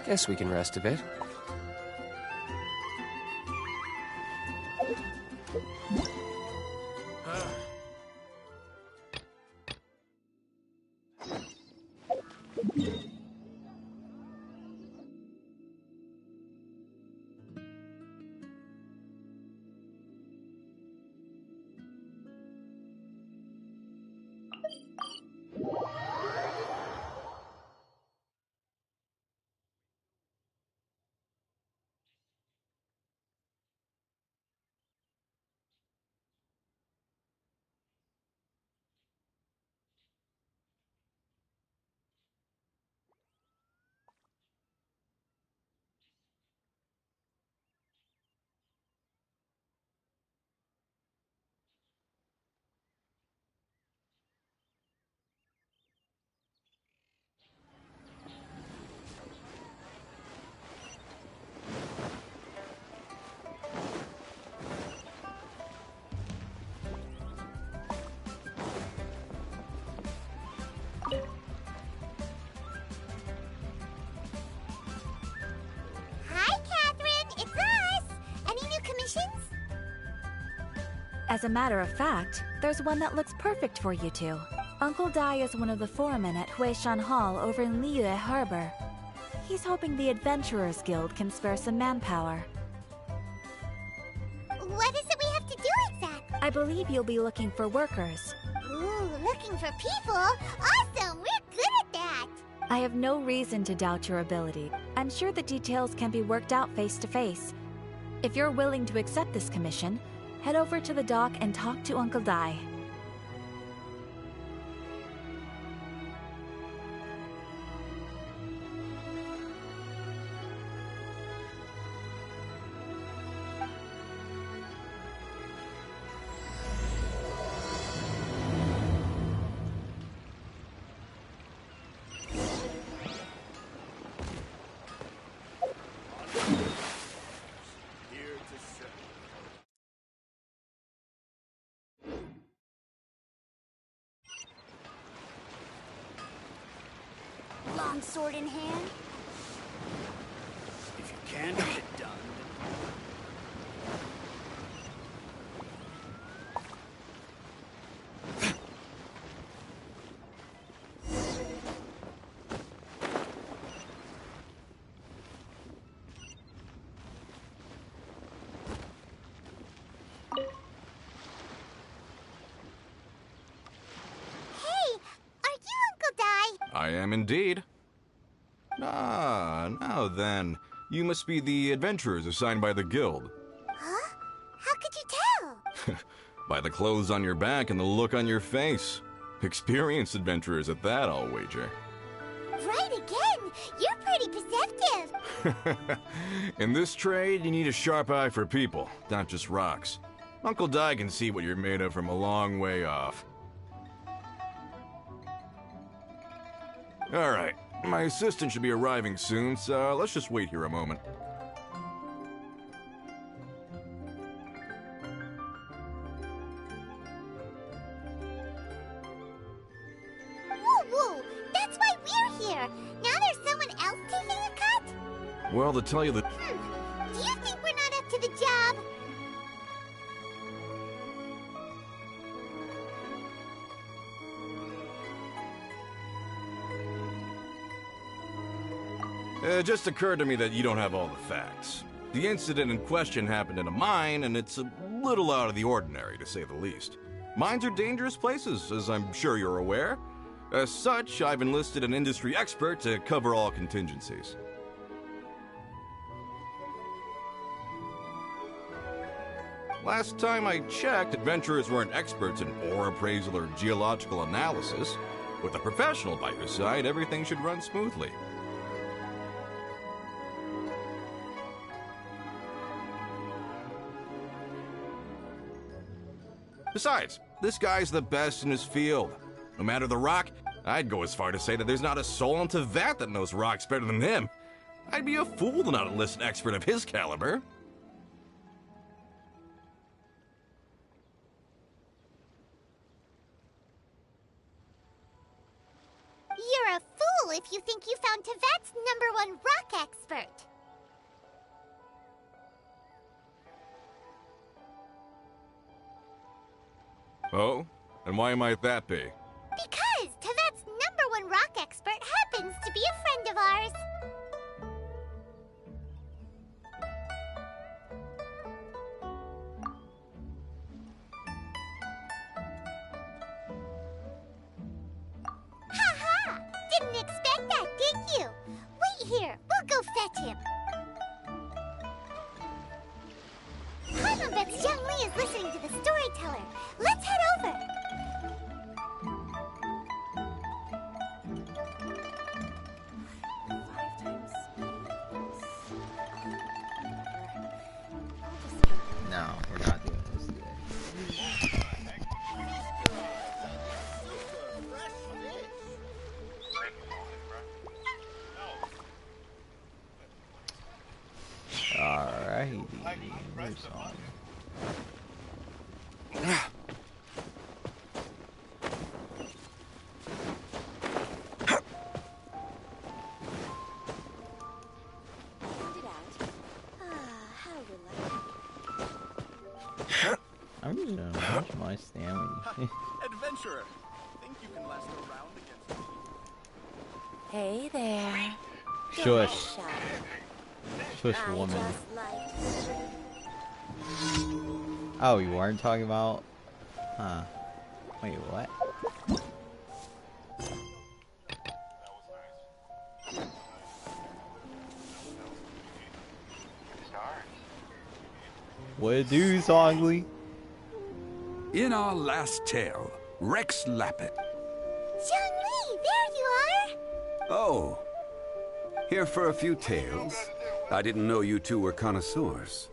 Guess we can rest a bit. As a matter of fact, there's one that looks perfect for you two. Uncle Dai is one of the foremen at Huishan Hall over in Liyue Harbor. He's hoping the Adventurers Guild can spare some manpower. What is it we have to do exactly? I believe you'll be looking for workers. Ooh, looking for people? Awesome! We're good at that! I have no reason to doubt your ability. I'm sure the details can be worked out face to face. If you're willing to accept this commission, head over to the dock and talk to Uncle Dai. Long sword in hand. If you can get it done. I am indeed. Ah, now then. You must be the adventurers assigned by the guild. Huh? How could you tell? By the clothes on your back and the look on your face. Experienced adventurers at that, I'll wager. Right again! You're pretty perceptive! In this trade, you need a sharp eye for people, not just rocks. Uncle Dai can see what you're made of from a long way off. Alright, my assistant should be arriving soon, so let's just wait here a moment. Woo-woo! That's why we're here! Now there's someone else taking a cut? Well, to tell you the... Do you think we're not up to the job? It just occurred to me that you don't have all the facts. The incident in question happened in a mine, and it's a little out of the ordinary, to say the least. Mines are dangerous places, as I'm sure you're aware. As such, I've enlisted an industry expert to cover all contingencies. Last time I checked, adventurers weren't experts in ore appraisal or geological analysis. With a professional by your side, everything should run smoothly. Besides, this guy's the best in his field. No matter the rock, I'd go as far to say that there's not a soul in Teyvat that knows rocks better than him. I'd be a fool to not enlist an expert of his caliber. You're a fool if you think you found found Teyvat's #1 rock expert. Oh? And why might that be? Because Teyvat's #1 rock expert happens to be a friend of ours. Ha-ha! Didn't expect that, did you? Wait here, we'll go fetch him. Paimon bets Zhongli is listening to the storyteller. Let's head over. No, we're not doing this today. Alrighty, where's on? I'm just gonna watch my stamina. Adventurer, think you can last a round against me? Hey there. Shush. Shush, woman. Oh, you weren't talking about? Huh. Wait, what? What it do, Zhongli? In our last tale, Rex Lappet. Zhongli, there you are! Oh, here for a few tales. I didn't know you two were connoisseurs.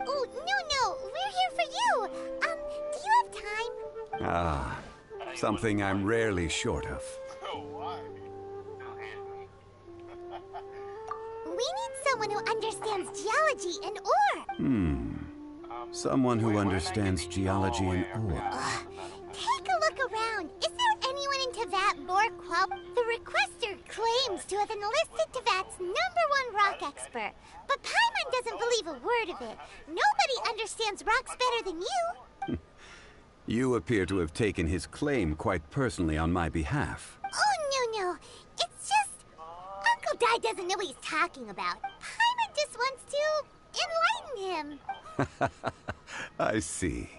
Oh, no, we're here for you. Do you have time? Ah, something I'm rarely short of. We need someone who understands geology and ore. Someone who understands geology and ore. Take a look around. Is there anyone in Teyvat more The requester claims to have enlisted Teyvat's #1 rock expert, but Paimon doesn't believe a word of it. Nobody understands rocks better than you. You appear to have taken his claim quite personally on my behalf. Oh, no. It's just... Uncle Dai doesn't know what he's talking about. Paimon just wants to enlighten him. I see.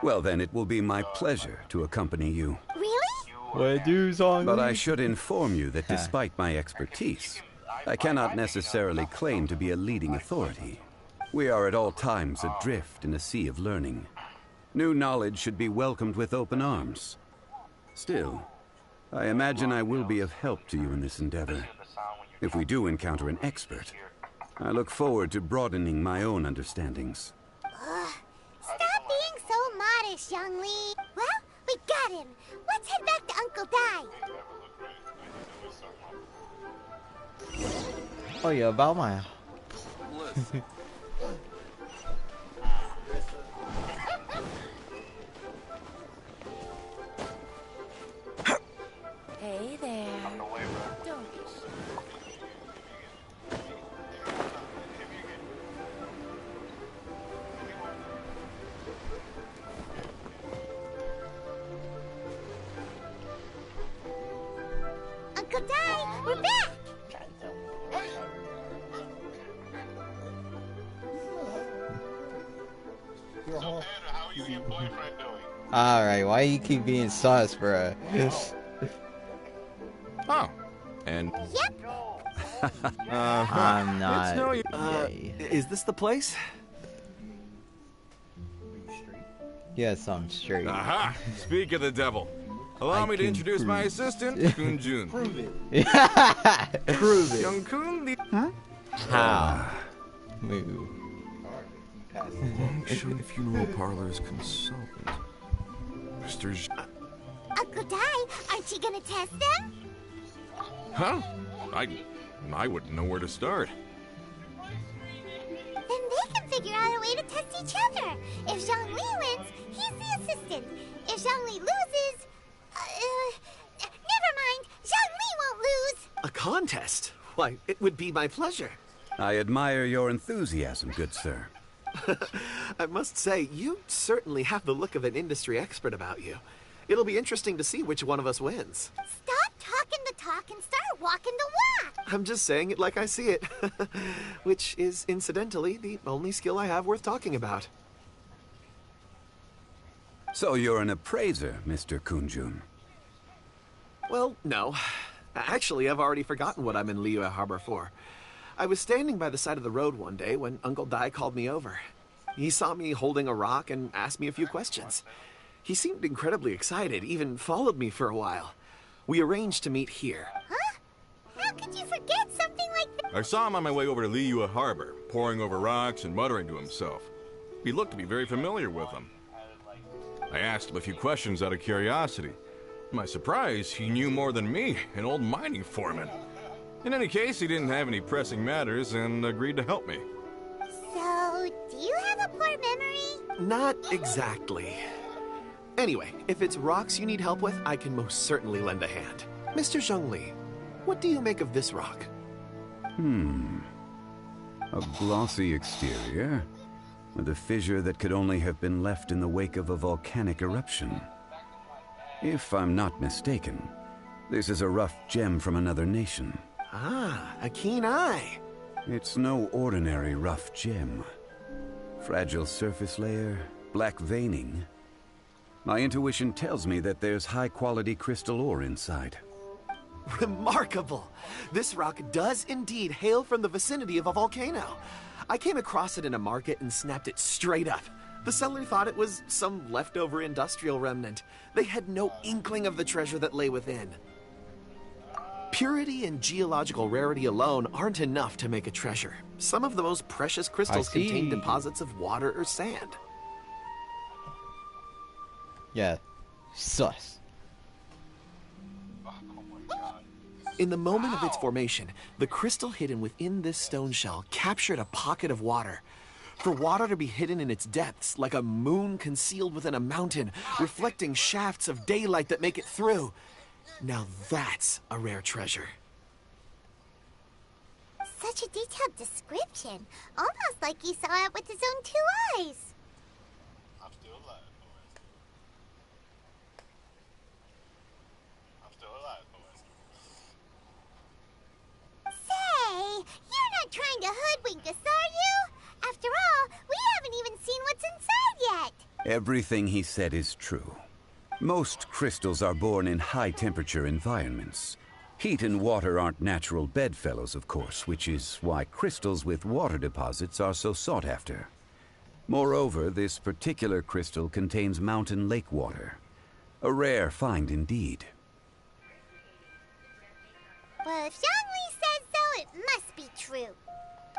Well, then it will be my pleasure to accompany you. Really? What it do, Zhongli? But I should inform you that despite my expertise, I cannot necessarily claim to be a leading authority. We are at all times adrift in a sea of learning. New knowledge should be welcomed with open arms. Still, I imagine I will be of help to you in this endeavor. If we do encounter an expert, I look forward to broadening my own understandings. Stop being so modest, Zhongli. Well, we got him. Let's head back to Uncle Dai. Oh yeah, about my... Hey there. Don't be shy. Uncle Dai, we're back. Alright, why you keep being sus, bruh? Oh. And... Yep. I'm not gay. Is this the place? Yes, I'm straight. Aha! Speak of the devil. Allow me to can introduce my prove. assistant, Kunjun. Prove it. Young Kun, the... How? Move. Function Funeral Parlor's consultant. Mr. Uncle Dai, aren't you gonna test them? Huh? I wouldn't know where to start. Then they can figure out a way to test each other. If Zhongli wins, he's the assistant. If Zhongli loses... never mind. Zhongli won't lose. A contest? Why, it would be my pleasure. I admire your enthusiasm, good sir. I must say, you certainly have the look of an industry expert about you. It'll be interesting to see which one of us wins. Stop talking the talk and start walking the walk. I'm just saying it like I see it. Which is, incidentally, the only skill I have worth talking about. So you're an appraiser, Mr. Kunjun. Well, no. Actually, I've already forgotten what I'm in Liyue Harbor for. I was standing by the side of the road one day when Uncle Dai called me over. He saw me holding a rock and asked me a few questions. He seemed incredibly excited, even followed me for a while. We arranged to meet here. Huh? How could you forget something like that? I saw him on my way over to Liyue Harbor, poring over rocks and muttering to himself. He looked to be very familiar with them. I asked him a few questions out of curiosity. To my surprise, he knew more than me, an old mining foreman. In any case, he didn't have any pressing matters and agreed to help me. So, do you have a poor memory? Not exactly. Anyway, if it's rocks you need help with, I can most certainly lend a hand. Mr. Zhongli, what do you make of this rock? A glossy exterior, with a fissure that could only have been left in the wake of a volcanic eruption. If I'm not mistaken, this is a rough gem from another nation. Ah, a keen eye. It's no ordinary rough gem. Fragile surface layer, black veining. My intuition tells me that there's high-quality crystal ore inside. Remarkable! This rock does indeed hail from the vicinity of a volcano. I came across it in a market and snapped it straight up. The seller thought it was some leftover industrial remnant. They had no inkling of the treasure that lay within. Purity and geological rarity alone aren't enough to make a treasure. Some of the most precious crystals contain deposits of water or sand. Yeah. Sus. In the moment of its formation, the crystal hidden within this stone shell captured a pocket of water. For water to be hidden in its depths, like a moon concealed within a mountain, reflecting shafts of daylight that make it through. Now that's a rare treasure. Such a detailed description. Almost like he saw it with his own 2 eyes. I'm still alive, boys. I'm still alive, boys. Say, you're not trying to hoodwink us, are you? After all, we haven't even seen what's inside yet. Everything he said is true. Most crystals are born in high-temperature environments. Heat and water aren't natural bedfellows, of course, which is why crystals with water deposits are so sought after. Moreover, this particular crystal contains mountain lake water. A rare find indeed. Well, if Zhongli says so, it must be true.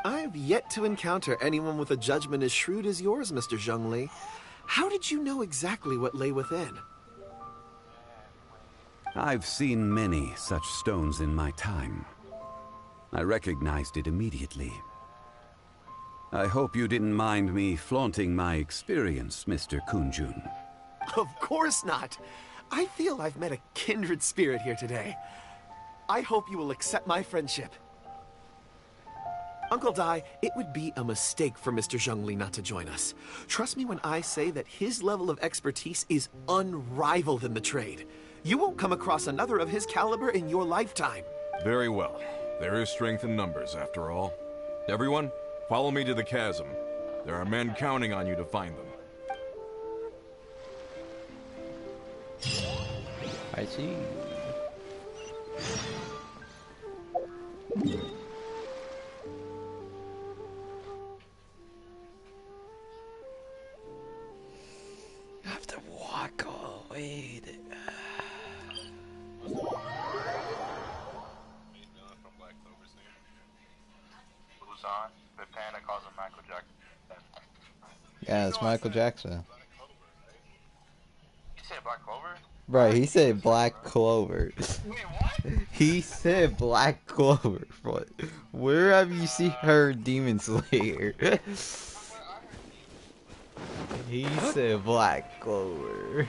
I've yet to encounter anyone with a judgment as shrewd as yours, Mr. Zhongli. How did you know exactly what lay within? I've seen many such stones in my time. I recognized it immediately. I hope you didn't mind me flaunting my experience, Mr. Kunjun. Of course not. I feel I've met a kindred spirit here today. I hope you will accept my friendship. Uncle Dai, it would be a mistake for Mr. Zhongli not to join us. Trust me when I say that his level of expertise is unrivaled in the trade. You won't come across another of his caliber in your lifetime. Very well. There is strength in numbers, after all. Everyone, follow me to the chasm. There are men counting on you to find them. I see. I have to walk all the way to... Who's on? The Panda calls him Michael Jackson. Yeah, it's Michael Jackson. You said Black Clover? Bro, he said Black Clover. Wait, what? He said Black Clover. What? Where have you seen her in Demon Slayer? He said Black Clover.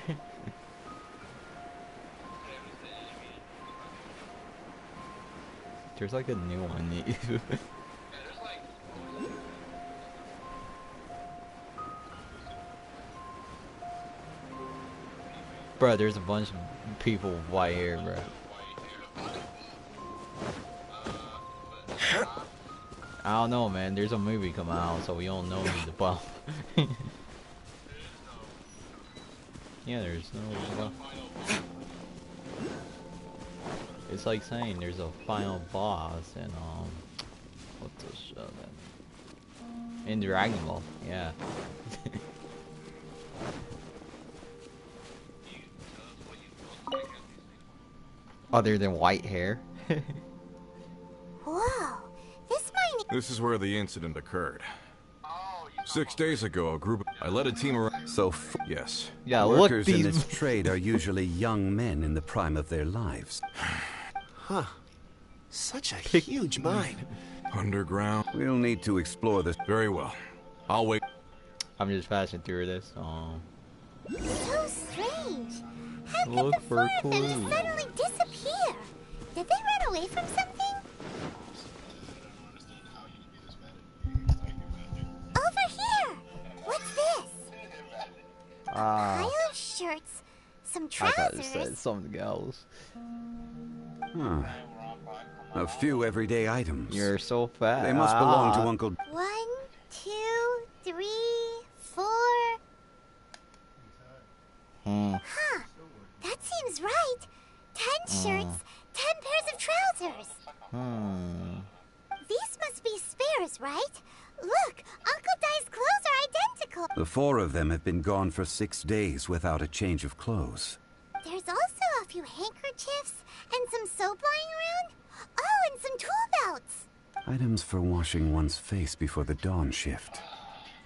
There's like a new one. Bro, there's a bunch of people with white hair, bro. I don't know, man. There's a movie coming out, so we don't know who's the bomb. Yeah, there's no. It's like saying there's a final boss in what's the show then? In Dragon Ball, yeah. Other than white hair. Whoa, this mining. This is where the incident occurred. 6 days ago, I led a team around. So, yes. Yeah, workers look, in this trade are usually young men in the prime of their lives. Huh. Such a huge mine. Underground. We'll need to explore this. Very well. I'll wait. I'm just passing through this. So strange. How could Look the four for of them just clues. suddenly disappear? Did they run away from something? Over here! What's this? Pile of shirts, some I thought it trousers. said something else. Huh. A few everyday items. You're so fat. They must belong to Uncle... 1, 2, 3, 4. Huh. That seems right. 10 shirts, 10 pairs of trousers. These must be spares, right? Look, Uncle Dai's clothes are identical. The four of them have been gone for 6 days without a change of clothes. There's also a few handkerchiefs and some soap lying around. Oh, and some tool belts. Items for washing one's face before the dawn shift.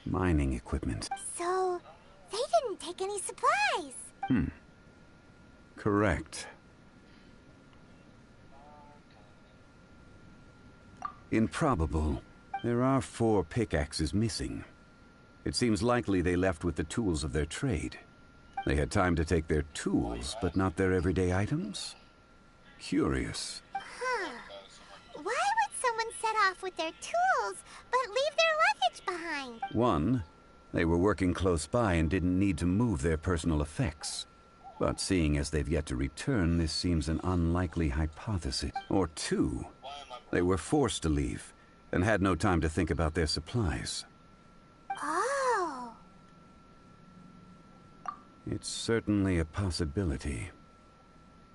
Mining equipment. So, they didn't take any supplies. Correct. Improbable. There are 4 pickaxes missing. It seems likely they left with the tools of their trade. They had time to take their tools, but not their everyday items? Curious. Huh. Why would someone set off with their tools, but leave their luggage behind? 1, they were working close by and didn't need to move their personal effects. But seeing as they've yet to return, this seems an unlikely hypothesis. Or 2, they were forced to leave and had no time to think about their supplies. Oh. It's certainly a possibility.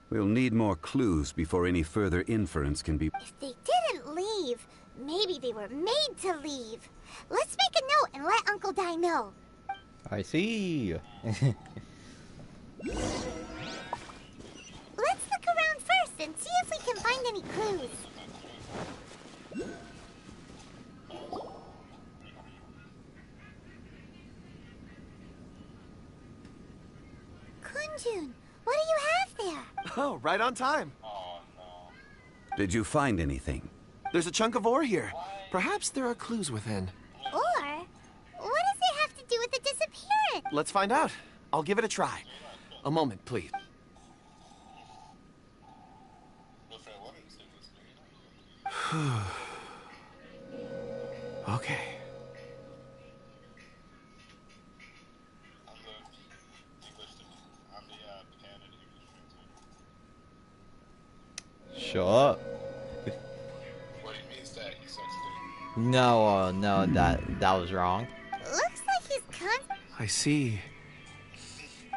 We'll need more clues before any further inference can be... If they didn't leave, maybe they were made to leave. Let's make a note and let Uncle Dai know. I see. Let's look around first and see if we can find any clues. Kunjun, what do you have there? Oh, right on time. Did you find anything? There's a chunk of ore here. Perhaps there are clues within. Or, what does it have to do with the disappearance? Let's find out. I'll give it a try. A moment, please. Okay. Shut up. No, no, that was wrong. Looks like he's I see.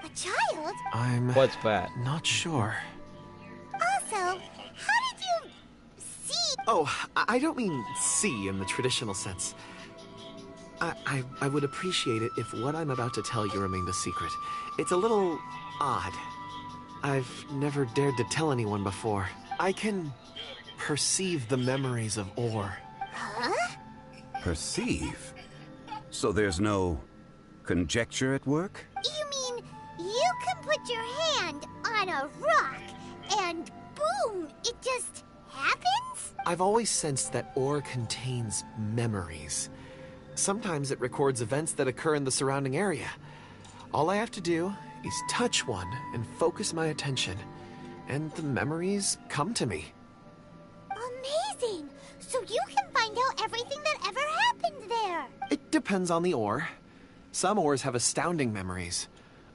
a child. I'm What's that? not sure. Also, how did you see? Oh, I don't mean see in the traditional sense. I would appreciate it if what I'm about to tell you remained a secret. It's a little odd. I've never dared to tell anyone before. I can perceive the memories of ore. Huh? Perceive? So there's no conjecture at work? You mean you can put your hand on a rock and boom, it just happens? I've always sensed that ore contains memories. Sometimes it records events that occur in the surrounding area. All I have to do is touch one and focus my attention, and the memories come to me. A Amazing! So you can find out everything that ever happened there. It depends on the ore. Some ores have astounding memories.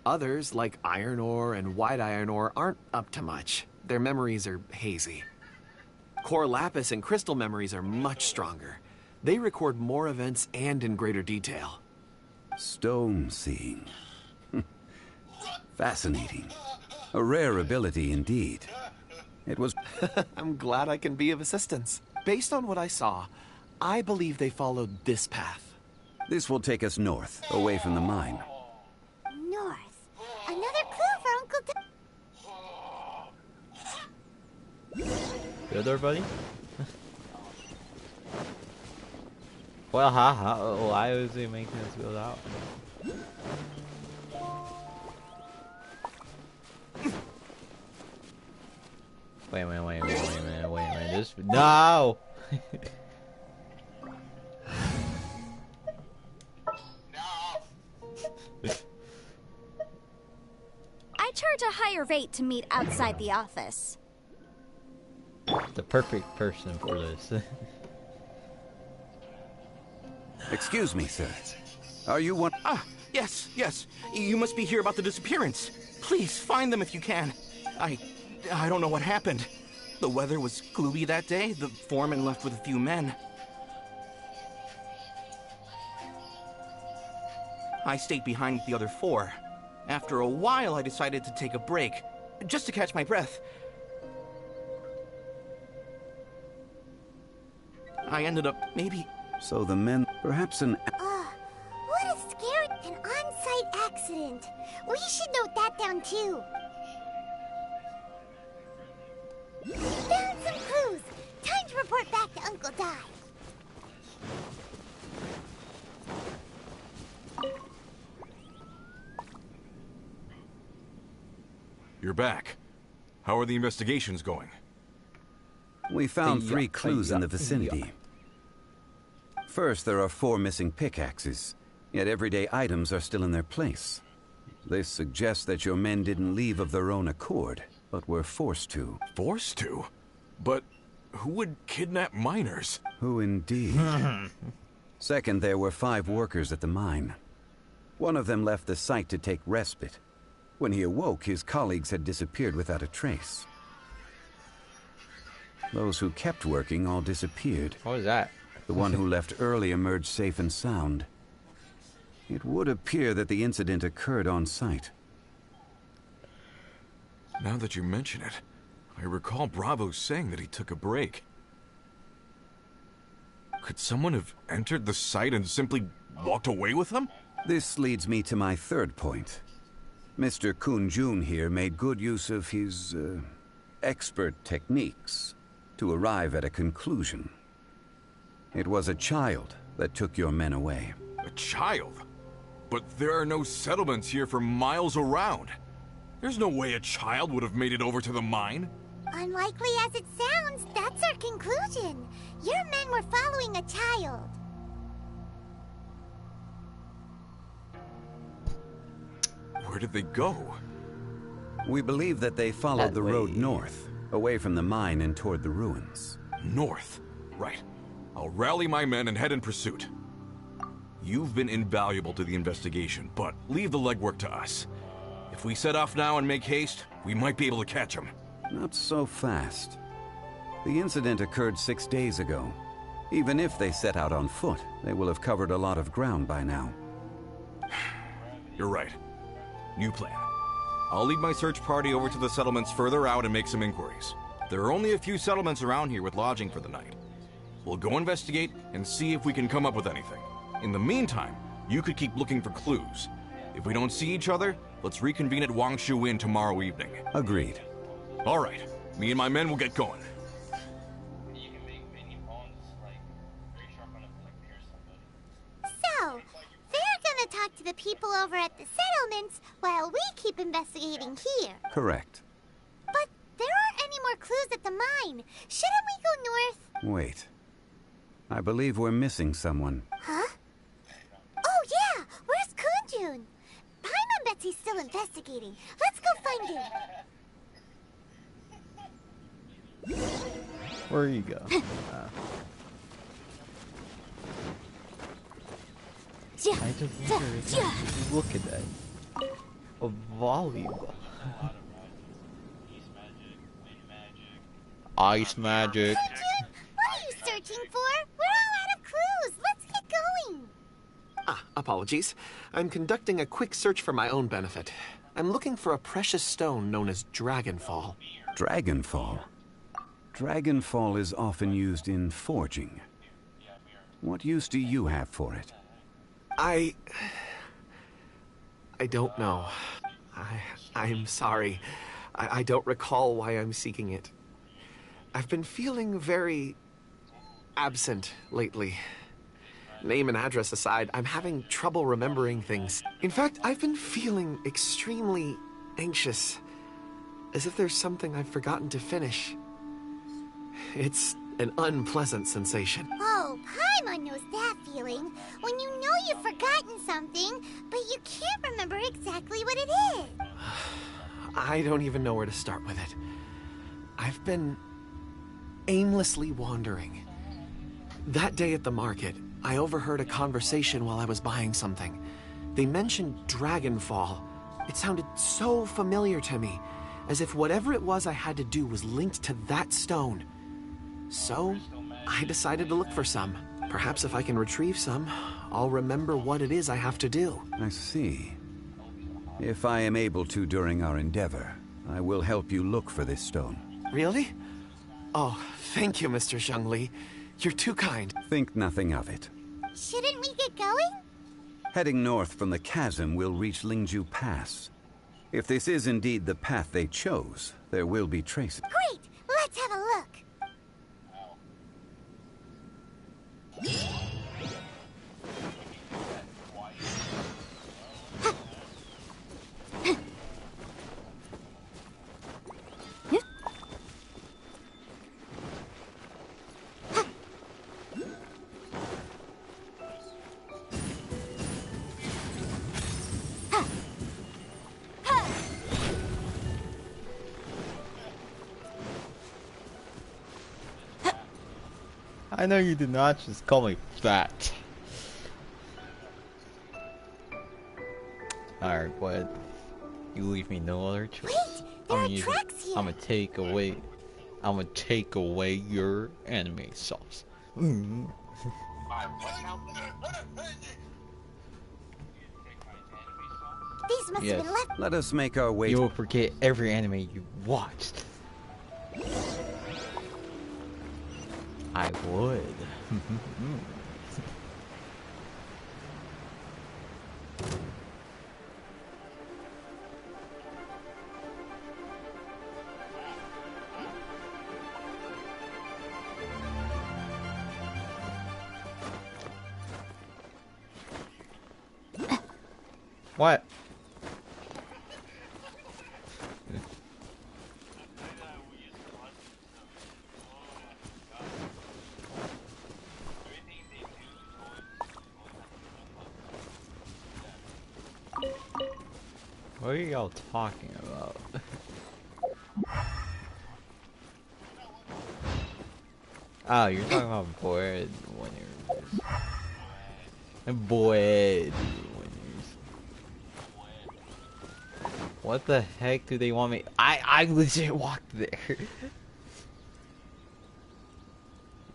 Others, like iron ore and white iron ore, aren't up to much. Their memories are hazy. Core lapis and crystal memories are much stronger. They record more events and in greater detail. Stone seeing. Fascinating. A rare ability indeed. It was... I'm glad I can be of assistance. Based on what I saw, I believe they followed this path. This will take us north, away from the mine. North. Another clue for Uncle Good there, buddy? Well, why was he making us build out? Wait a minute. This no. I charge a higher rate to meet outside the office. The perfect person for this. Excuse me, sir. Are you one... Ah, yes. You must be here about the disappearance. Please, find them if you can. I don't know what happened. The weather was gloomy that day. The foreman left with a few men. I stayed behind with the other 4. After a while, I decided to take a break, just to catch my breath. I ended up maybe... So the men... Perhaps an... What a scary... An on-site accident. We should note that down, too. Found some clues. Time to report back to Uncle Di. You're back. How are the investigations going? We found 3 clues in the vicinity. First, there are 4 missing pickaxes, yet everyday items are still in their place. This suggests that your men didn't leave of their own accord, but were forced to. Forced to? But who would kidnap miners? Who indeed? Second, there were 5 workers at the mine. One of them left the site to take respite. When he awoke, his colleagues had disappeared without a trace. Those who kept working all disappeared. What was that? The one who left early emerged safe and sound. It would appear that the incident occurred on site. Now that you mention it, I recall Bravo saying that he took a break. Could someone have entered the site and simply walked away with them? This leads me to my third point. Mr. Kun-jun here made good use of his, expert techniques to arrive at a conclusion. It was a child that took your men away. A child? But there are no settlements here for miles around. There's no way a child would have made it over to the mine. Unlikely as it sounds, that's our conclusion. Your men were following a child. Where did they go? We believe that they followed That the road way. north, away from the mine and toward the ruins. North. Right. I'll rally my men and head in pursuit. You've been invaluable to the investigation, but leave the legwork to us. If we set off now and make haste, we might be able to catch them. Not so fast. The incident occurred 6 days ago. Even if they set out on foot, they will have covered a lot of ground by now. You're right. New plan. I'll lead my search party over to the settlements further out and make some inquiries. There are only a few settlements around here with lodging for the night. We'll go investigate and see if we can come up with anything. In the meantime, you could keep looking for clues. If we don't see each other, let's reconvene at Wangshu Inn tomorrow evening. Agreed. All right. Me and my men will get going. So, they're gonna talk to the people over at the settlements while we keep investigating here. Correct. But there aren't any more clues at the mine. Shouldn't we go north? Wait. I believe we're missing someone. Huh? Oh yeah! Where's Kunjun? Paimon bets he's still investigating. Let's go find him. Where you go? I just wonder if I look at that. A volleyball. Ice magic. What are you searching for? We're all out of clues. Let's get going. Apologies. I'm conducting a quick search for my own benefit. I'm looking for a precious stone known as Dragonfall. Dragonfall? Dragonfall is often used in forging. What use do you have for it? I don't know. I'm sorry. I don't recall why I'm seeking it. I've been feeling very absent lately. Name and address aside, I'm having trouble remembering things. In fact, I've been feeling extremely anxious, as if there's something I've forgotten to finish. It's an unpleasant sensation. Oh, Paimon knows that feeling. When you know you've forgotten something, but you can't remember exactly what it is. I don't even know where to start with it. I've been aimlessly wandering. That day at the market, I overheard a conversation while I was buying something. They mentioned Dragonfall. It sounded so familiar to me, as if whatever it was I had to do was linked to that stone. So, I decided to look for some. Perhaps if I can retrieve some, I'll remember what it is I have to do. I see. If I am able to during our endeavor, I will help you look for this stone. Really? Oh, thank you, Mr. Zhongli. You're too kind. Think nothing of it. Shouldn't we get going? Heading north from the chasm, we'll reach Lingju Pass. If this is indeed the path they chose, there will be traces. Great! Let's have a look. I know you did not just call me fat. Alright, but you leave me no other choice. Wait, there are tracks here. I'm gonna take away your anime sauce. Mm. These must have been left. Let us make our way. You will forget every anime you watched. I would. What? What are y'all talking about? Oh, you're talking about bored winners. Bored winners. What the heck do they want me? I legit walked there.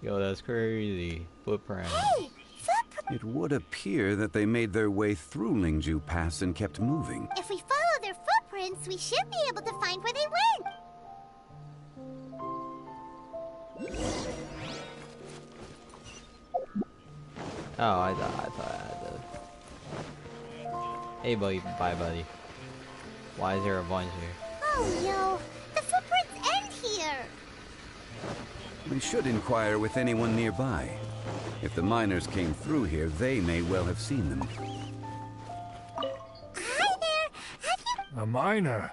Yo, that's crazy. Footprint. Hey! It would appear that they made their way through Lingju Pass and kept moving. If we follow their footprints, we should be able to find where they went. Oh, I thought I had to. Hey, buddy. Bye, buddy. Why is there a bunch here? Oh no! The footprints end here! We should inquire with anyone nearby. If the miners came through here, they may well have seen them. Hi there! Have you... A miner?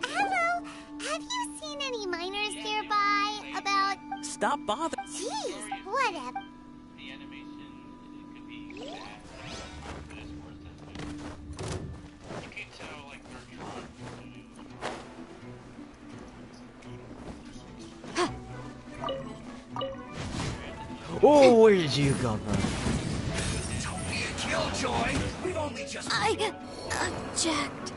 Hello? Have you seen any miners nearby? About... Stop bothering. Jeez, whatever. Oh, where did you come from? Don't be a killjoy. We've only just. I object.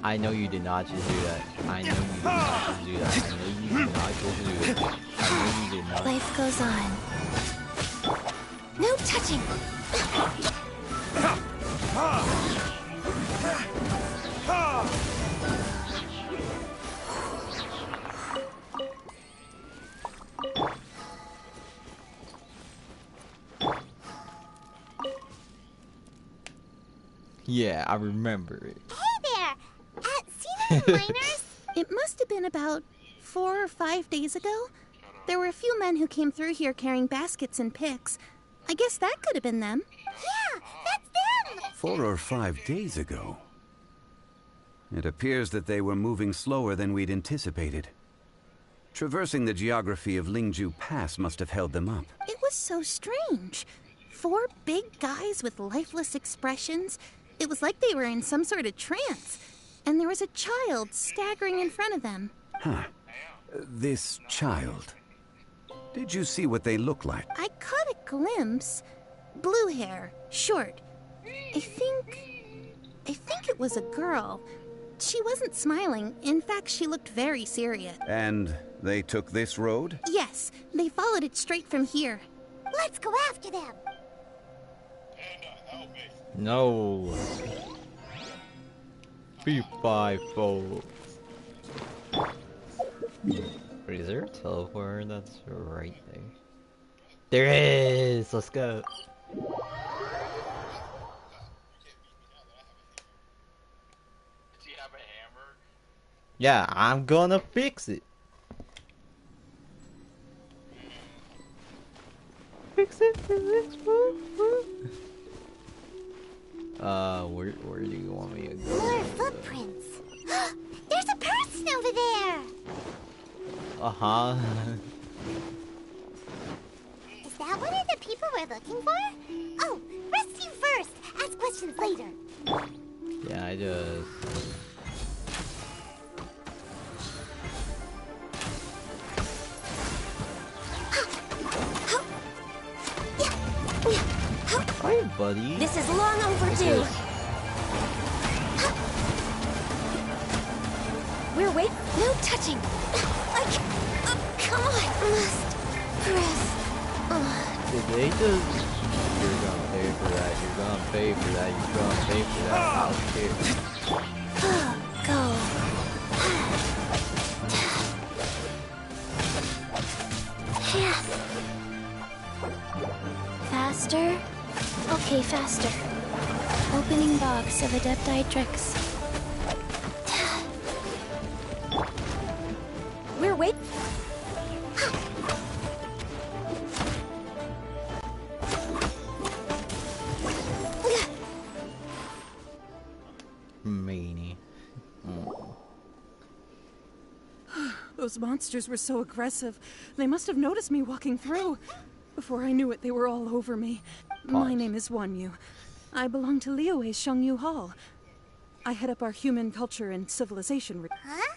I know you did not just do that. I know you did not just do that. I know you did not just do that. I know you did not. Life goes on. No touching. Yeah, I remember it. Hey there! Seen any miners? It must have been about 4 or 5 days ago. There were a few men who came through here carrying baskets and picks. I guess that could have been them. Yeah, that's them! 4 or 5 days ago. It appears that they were moving slower than we'd anticipated. Traversing the geography of Lingju Pass must have held them up. It was so strange. 4 big guys with lifeless expressions. It was like they were in some sort of trance. And there was a child staggering in front of them. Huh. This child. Did you see what they look like? I caught a glimpse. Blue hair, short. I think it was a girl. She wasn't smiling. In fact, she looked very serious. And they took this road? Yes, they followed it straight from here. Let's go after them. No. P5 Wait, is there a teleporter that's right there? There is! Let's go. Yeah, I'm gonna fix it. Fix it. Where do you want me to go? More footprints. There's a person over there. Uh-huh. Is that one of the people we're looking for? Oh, rescue first. Ask questions later. Yeah, I just... Hi, buddy. This is long overdue. We're waiting. No touching. Come on. Must press. Did they just... You're gonna pay for that. You're gonna pay for that. You're gonna pay for that. I'll care. Go. Faster? Okay, faster. Opening box of Adepti-Trix. We're waiting. Meanie. Those monsters were so aggressive. They must have noticed me walking through. Before I knew it, they were all over me. My name is Wanyu. I belong to Liyue's Shengyu Hall. I head up our human culture and civilization. Huh?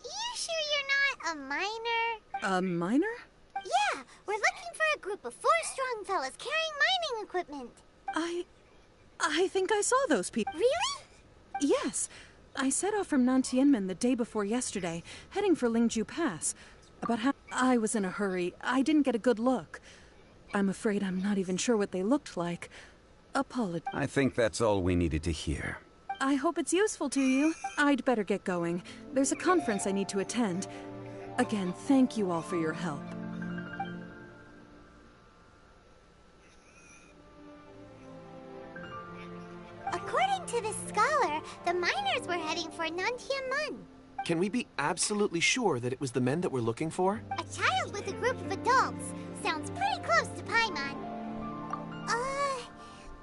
You sure you're not a miner? A miner? Yeah, we're looking for a group of 4 strong fellas carrying mining equipment. I think I saw those people. Really? Yes. I set off from Nantianmen the day before yesterday, heading for Lingju Pass. About half... I was in a hurry. I didn't get a good look. I'm afraid I'm not even sure what they looked like. Apologies. I think that's all we needed to hear. I hope it's useful to you. I'd better get going. There's a conference I need to attend. Again, thank you all for your help. According to this scholar, the miners were heading for Nantianmen. Can we be absolutely sure that it was the men that we're looking for? A child with a group of adults. Sounds pretty close to Paimon.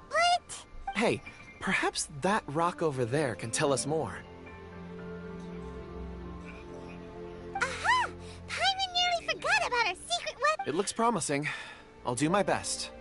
But... Hey, perhaps that rock over there can tell us more. Aha! Paimon nearly forgot about our secret weapon. It looks promising. I'll do my best.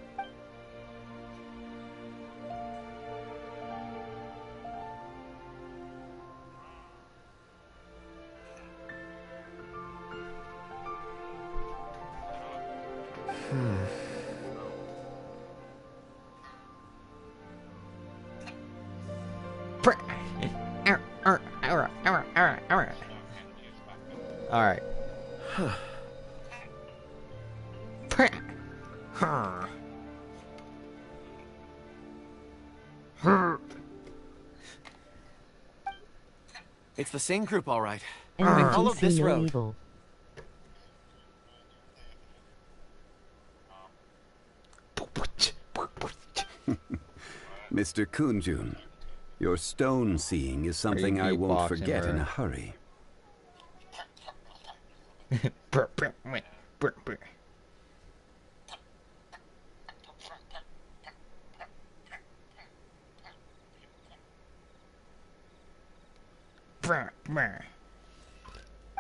It's the same group, all right. Energy, They followed this see no road. evil. Mr. Kunjun, your stone seeing is something I won't forget in a hurry.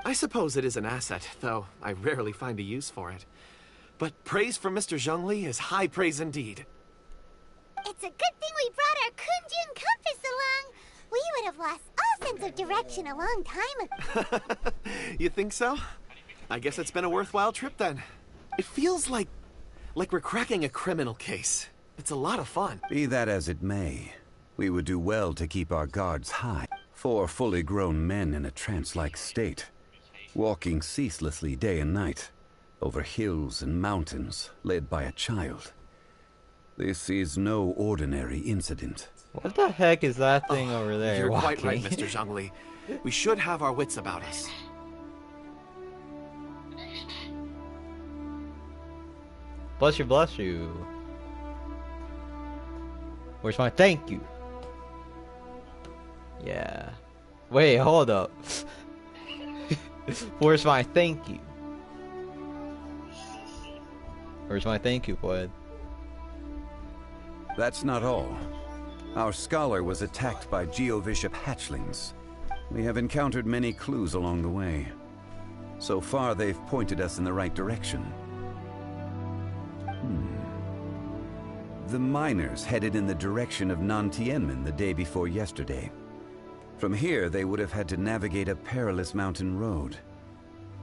I suppose it is an asset, though I rarely find a use for it. But praise from Mr. Zhongli is high praise indeed. It's a good thing we brought our Kunjun compass along. We would have lost all sense of direction a long time ago. You think so? I guess it's been a worthwhile trip then. It feels like we're cracking a criminal case. It's a lot of fun. Be that as it may, we would do well to keep our guards high. 4 fully grown men in a trance-like state, walking ceaselessly day and night, over hills and mountains, led by a child. This is no ordinary incident. What the heck is that thing over there? You're walking? quite right, Mr. Zhongli. We should have our wits about us. Bless you, bless you. Where's my thank you? Yeah. Wait, hold up. Where's my thank you? Where's my thank you, bud? That's not all. Our scholar was attacked by Geovishap hatchlings. We have encountered many clues along the way. So far, they've pointed us in the right direction. The miners headed in the direction of Nantianmen the day before yesterday. From here, they would have had to navigate a perilous mountain road.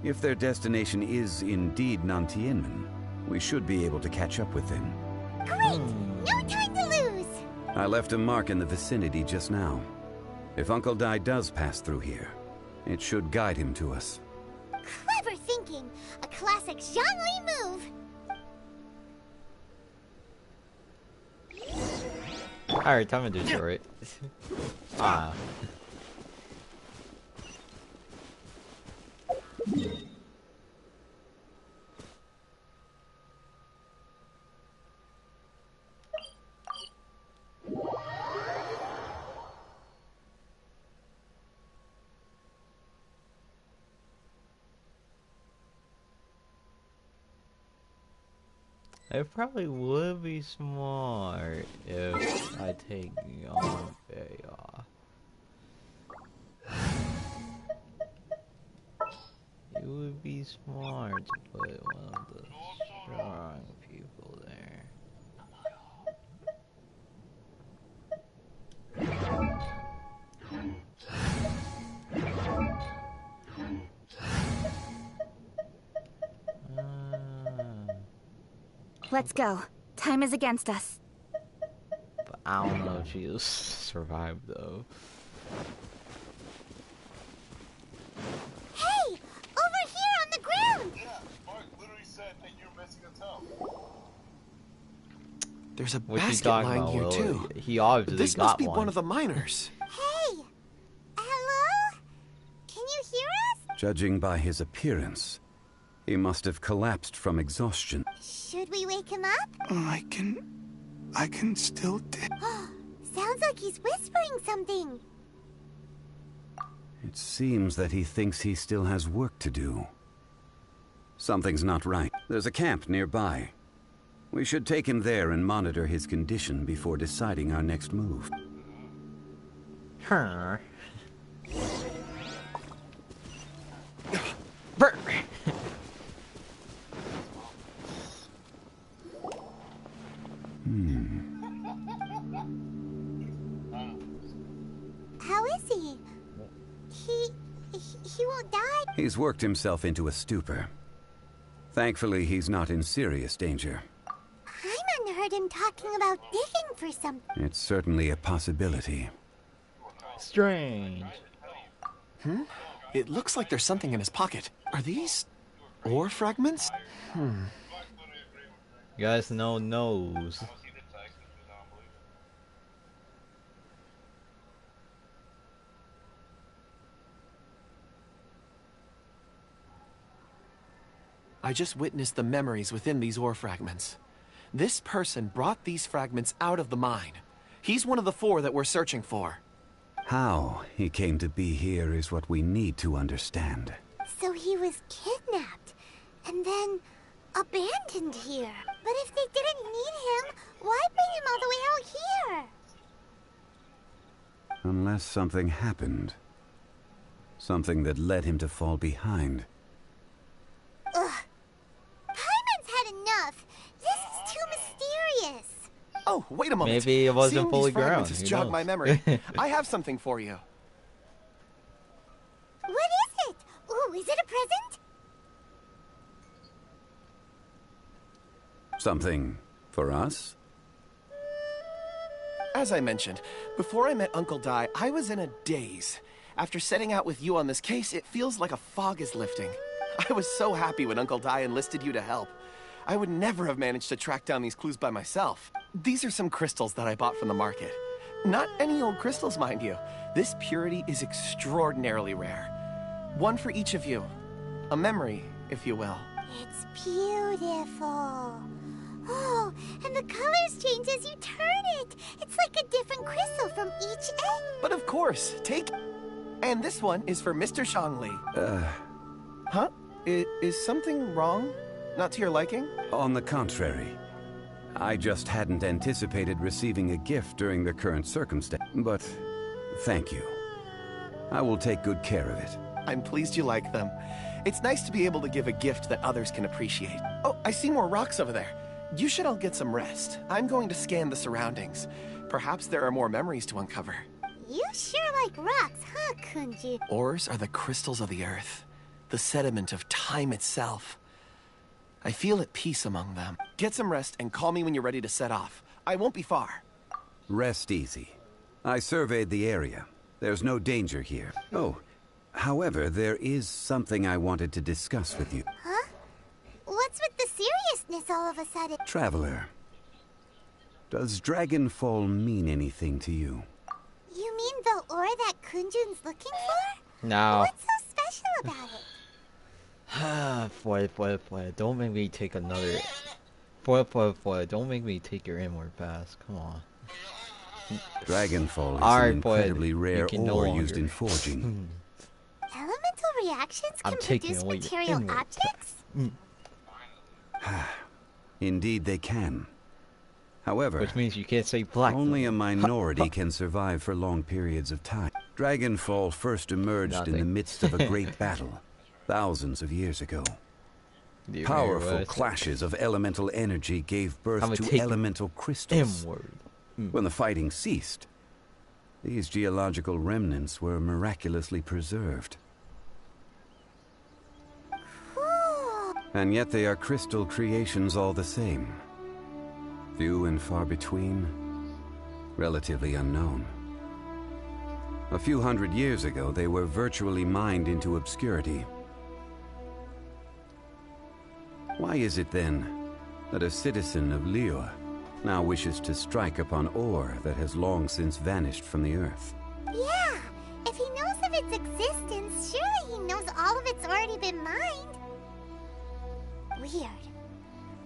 If their destination is indeed Nantianmen, we should be able to catch up with them. Great! No time to lose! I left a mark in the vicinity just now. If Uncle Dai does pass through here, it should guide him to us. Clever thinking! A classic Zhongli move! Alright, time to destroy it. Ah. It probably would be smart if I take Yongbei off. It would be smart to put one of the strong people there. Let's go. Time is against us. But I don't know if she'll survive though. Hey! Over here on the ground! Yeah, Mark literally said that you're missing a toe. There's a What's he basket talking lying about? here Well, too. he obviously This got must be one. one of the miners. Hey! Hello? Can you hear us? Judging by his appearance, he must have collapsed from exhaustion. Should we wake him up? I can still Sounds like he's whispering something. It seems that he thinks he still has work to do. Something's not right. There's a camp nearby. We should take him there and monitor his condition before deciding our next move. Huh. How is he? He won't die? He's worked himself into a stupor. Thankfully, he's not in serious danger. Paimon heard him talking about digging for something. It's certainly a possibility. Strange. It looks like there's something in his pocket. Are these ore fragments? You guys know nose. I just witnessed the memories within these ore fragments. This person brought these fragments out of the mine. He's one of the 4 that we're searching for. How he came to be here is what we need to understand. So he was kidnapped, and then abandoned here. But if they didn't need him, why bring him all the way out here? Unless something happened. Something that led him to fall behind. Ugh. Paimon's had enough. This is too mysterious. Oh, wait a moment. Maybe it wasn't Seeing fully these fragments ground. has Who jogged knows? my memory. I have something for you. What is it? Ooh, is it a present? Something for us? As I mentioned, before I met Uncle Dai, I was in a daze. After setting out with you on this case, it feels like a fog is lifting. I was so happy when Uncle Dai enlisted you to help. I would never have managed to track down these clues by myself. These are some crystals that I bought from the market. Not any old crystals, mind you. This purity is extraordinarily rare. One for each of you. A memory, if you will. It's beautiful. Oh, and the colors change as you turn it. It's like a different crystal from each end. But of course, take... And this one is for Mr. Zhongli. Huh? Is something wrong? Not to your liking? On the contrary. I just hadn't anticipated receiving a gift during the current circumstance. But thank you. I will take good care of it. I'm pleased you like them. It's nice to be able to give a gift that others can appreciate. Oh, I see more rocks over there. You should all get some rest. I'm going to scan the surroundings. Perhaps there are more memories to uncover. You sure like rocks, huh, Kunju? Ores are the crystals of the earth, the sediment of time itself. I feel at peace among them. Get some rest and call me when you're ready to set off. I won't be far. Rest easy. I surveyed the area. There's no danger here. Oh, however, there is something I wanted to discuss with you. Huh? What's with the seriousness all of a sudden? Traveler, does Dragonfall mean anything to you? You mean the ore that Kunjun's looking for? No. What's so special about it? Boy, don't make me take another... Boy, don't make me take your inward pass. Come on. Dragonfall is Alright, an incredibly boy, rare you can no ore longer. used in forging. Elemental reactions I'm can taking produce away your material inward objects? Indeed they can. However, Which means you can't say black. only a minority can survive for long periods of time. Dragonfall first emerged in the Nothing. midst of a great battle, thousands of years ago. Do you Powerful remember what I clashes of elemental energy gave birth I'ma to take elemental crystals. Inward. When the fighting ceased, these geological remnants were miraculously preserved. Cool. And yet they are crystal creations all the same. Few and far between, relatively unknown. A few hundred years ago, they were virtually mined into obscurity. Why is it then that a citizen of Liyue now wishes to strike upon ore that has long since vanished from the earth? Yeah, if he knows of its existence, surely he knows all of it's already been mined. Weird.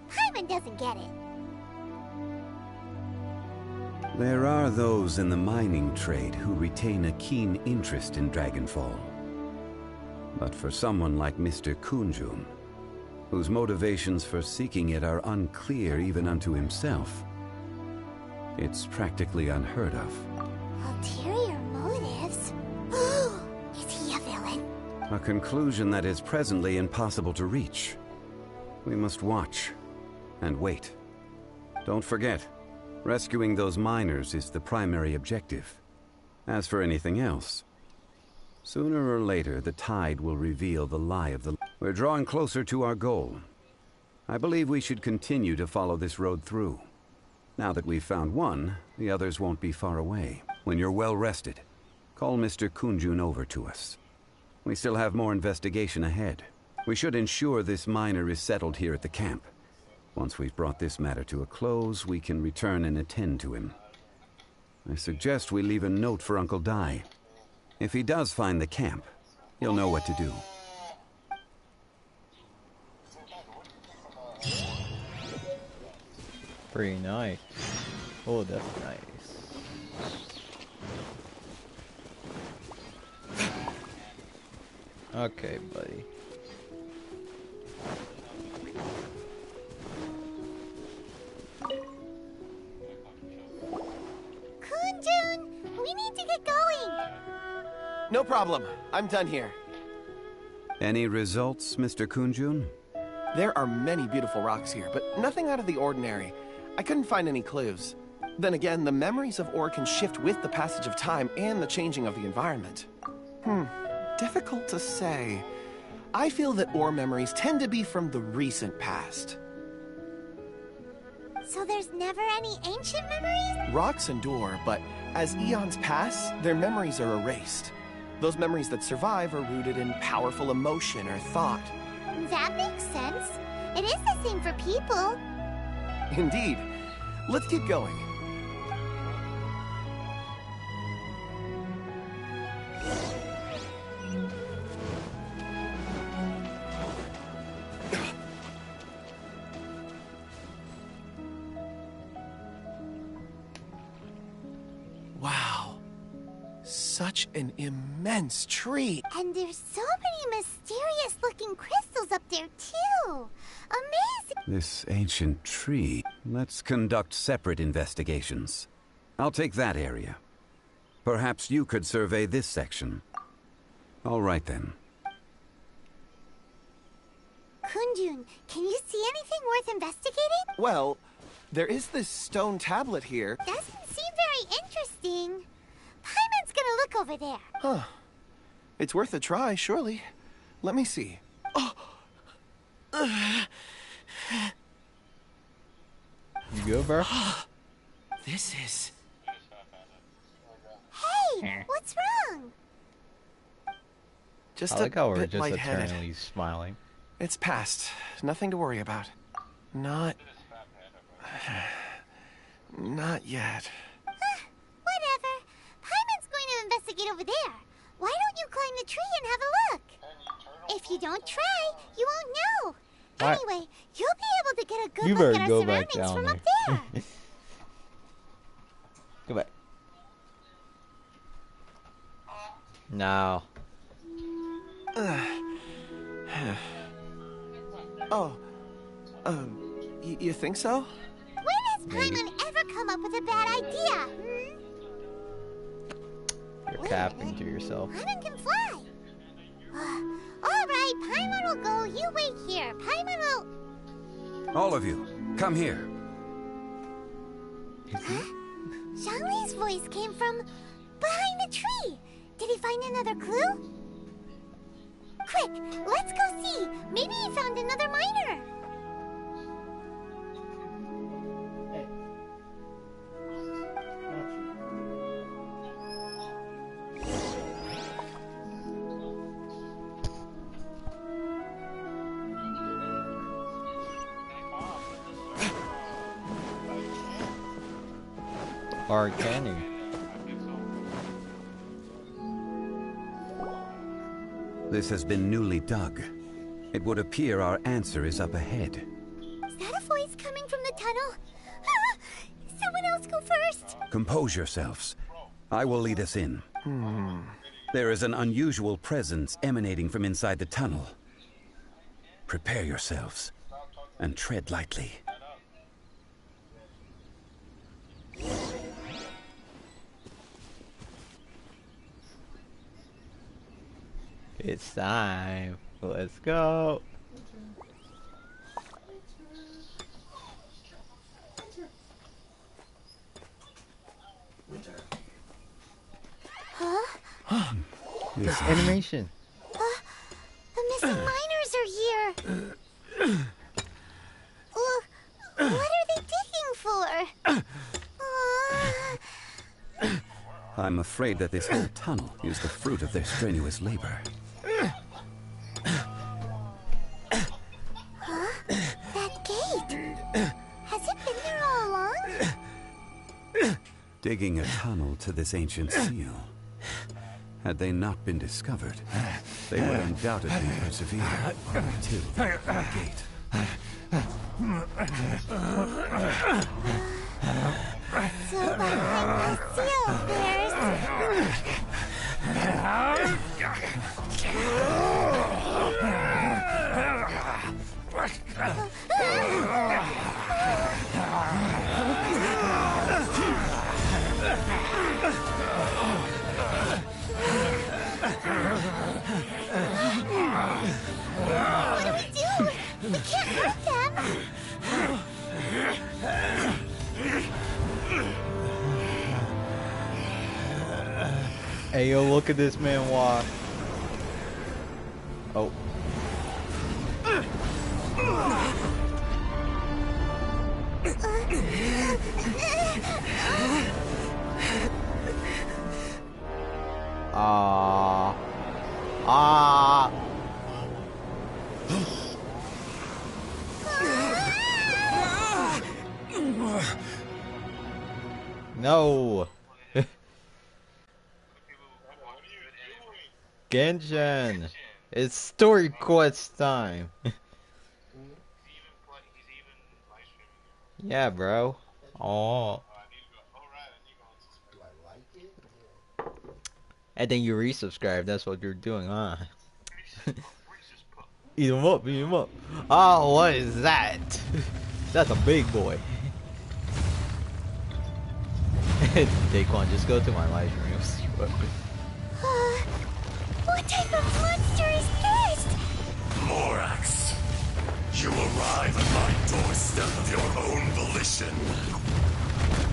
Paimon doesn't get it. There are those in the mining trade who retain a keen interest in Dragonfall. But for someone like Mr. Kunjun, whose motivations for seeking it are unclear even unto himself, it's practically unheard of. Ulterior motives? Is he a villain? A conclusion that is presently impossible to reach. We must watch and wait. Don't forget, rescuing those miners is the primary objective. As for anything else, sooner or later the tide will reveal the lie of the... We're drawing closer to our goal. I believe we should continue to follow this road through. Now that we've found one, the others won't be far away. When you're well rested, call Mr. Kunjun over to us. We still have more investigation ahead. We should ensure this miner is settled here at the camp. Once we've brought this matter to a close, we can return and attend to him. I suggest we leave a note for Uncle Dai. If he does find the camp, he'll know what to do. Pretty nice. Oh, that's nice. Okay, buddy. Kunjun, we need to get going. No problem. I'm done here. Any results, Mr. Kunjun? There are many beautiful rocks here, but nothing out of the ordinary. I couldn't find any clues. Then again, the memories of ore can shift with the passage of time and the changing of the environment. Difficult to say. I feel that ore memories tend to be from the recent past. So there's never any ancient memories? Rocks endure, but as eons pass, their memories are erased. Those memories that survive are rooted in powerful emotion or thought. That makes sense. It is the same for people. Indeed. Let's keep going. Wow. Such an immense tree. And there's so many mysterious-looking crystals up there, too. Amazing! This ancient tree. Let's conduct separate investigations. I'll take that area. Perhaps you could survey this section. All right, then. Kunjun, can you see anything worth investigating? Well, there is this stone tablet here. Doesn't seem very interesting. Paimon's gonna look over there. Huh. It's worth a try, surely. Let me see. Oh! You go, bro? This is... Hey, what's wrong? Just I like how a we're bit just lightheaded. eternally smiling. It's past. Nothing to worry about. Not yet. Whatever. Paimon's going to investigate over there. Why don't you climb the tree and have a look? If you don't try, you won't know. What? Anyway, you'll be able to get a good You look better at our go back surroundings down from there. up there. Go back. No. Oh. You think so? When has Paimon ever come up with a bad idea? You're capping to yourself. Paimon can fly. All right, Paimon will go. You wait here. Paimon will... All of you, come here. Zhongli's voice came from behind the tree. Did he find another clue? Quick, let's go see. Maybe he found another miner. Or can you? This has been newly dug. It would appear our answer is up ahead. Is that a voice coming from the tunnel? Ah, someone else go first. Compose yourselves. I will lead us in. There is an unusual presence emanating from inside the tunnel. Prepare yourselves and tread lightly. It's time. Let's go. Huh? This animation. The missing miners are here. What are they digging for? I'm afraid that this whole tunnel is the fruit of their strenuous labor. That gate. Has it been there all along? Digging a tunnel to this ancient seal. Had they not been discovered, they would undoubtedly persevere until the gate. So behind my seal bears. What do we do? We can't hurt them. Hey yo, look at this man walk. Oh. No. Genshin, it's story quest time. Yeah, bro. Oh. And then you resubscribe. That's what you're doing, huh? Eat him up, eat him up. Oh, what is that? That's a big boy. Daquan, just go to my live stream. You'll see What type of monster is this? Morax, you arrive at my doorstep of your own volition.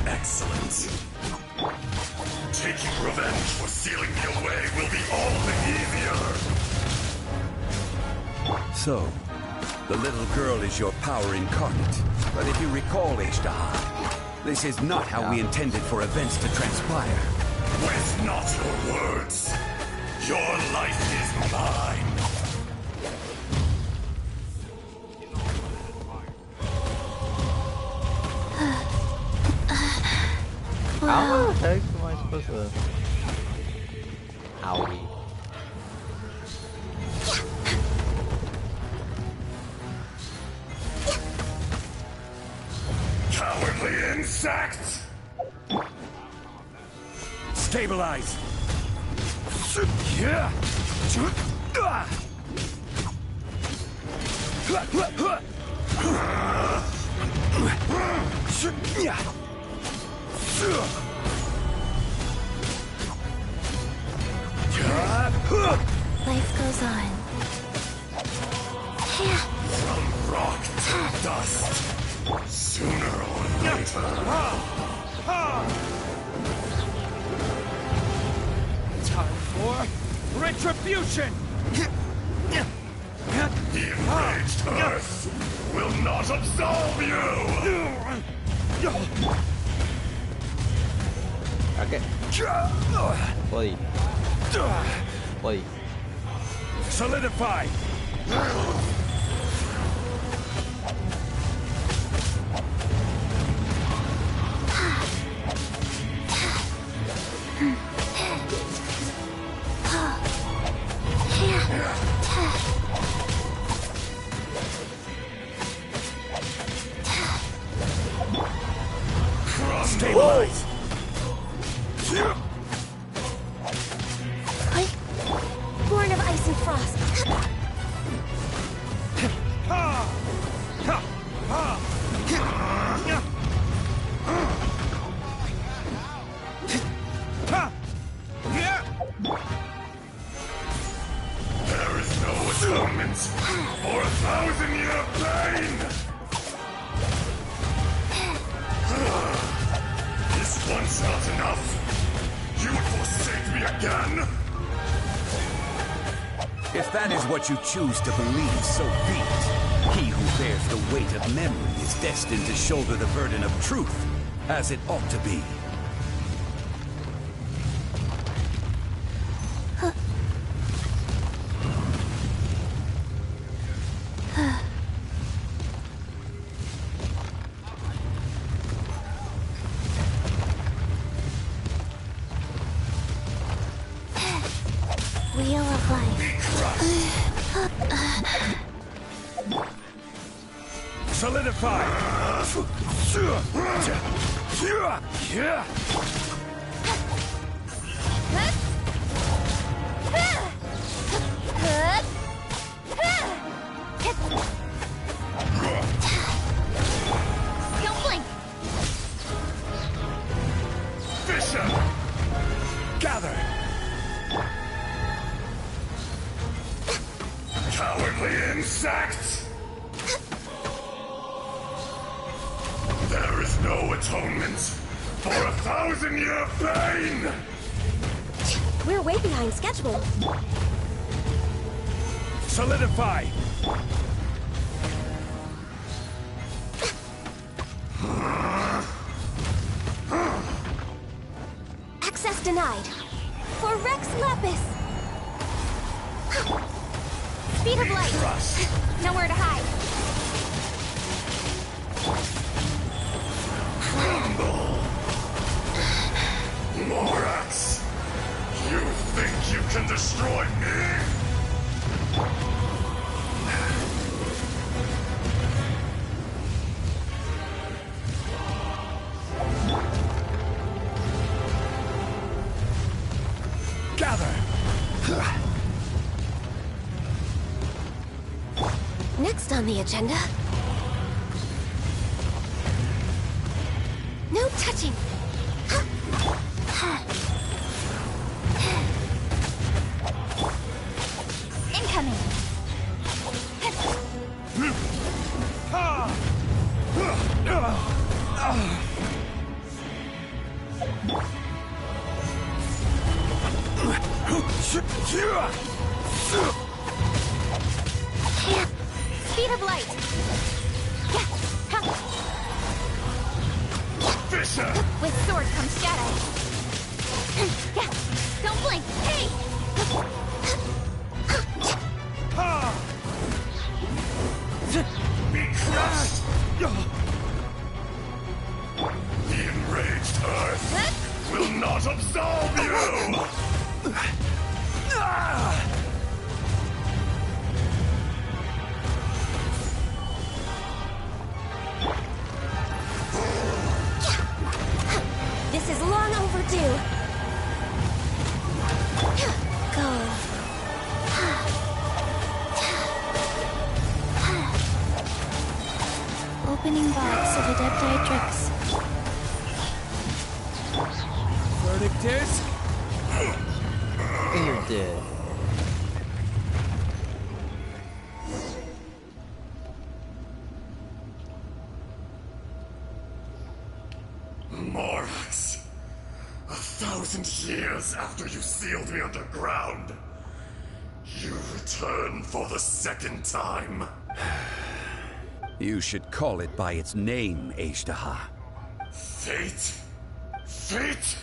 Excellent. Taking revenge for sealing me away will be all the easier. So, the little girl is your power incarnate. But if you recall, Ishtar, this is not how we intended for events to transpire. Waste not your words. Your life is mine. How the heck am I supposed to... Owie. Cowardly insects! Stabilize! Life goes on. From rock to dust, sooner or later. Time for retribution! The enraged earth will not absolve you! Okay. Play. Play. Solidify! Stabilize! Born of ice and frost. There is no atonement for 1,000-year pain! Is once not enough? You would forsake me again? If that is what you choose to believe, so be it. He who bears the weight of memory is destined to shoulder the burden of truth, as it ought to be. Wheel of life. Solidify! Don't blink! Fisher! Gather! Cowardly insects! There is no atonement for 1,000-year pain! We're way behind schedule. Solidify! Access denied. For Rex Lapis! Speed of light! Nowhere to hide. Tremble! Morax! You think you can destroy me? Gather! Next on the agenda... No touching! Incoming! Speed of light! Fisher! With sword comes shadow. Don't blink! Hey! Be crushed! The enraged Earth will not absolve you! This is long overdue. Go. Opening box of Adepti Tricks. Verdict disc? You're dead. Morax, 1,000 years after you sealed me underground, you return for the second time. You should call it by its name, Ashtaha. Fate? Fate?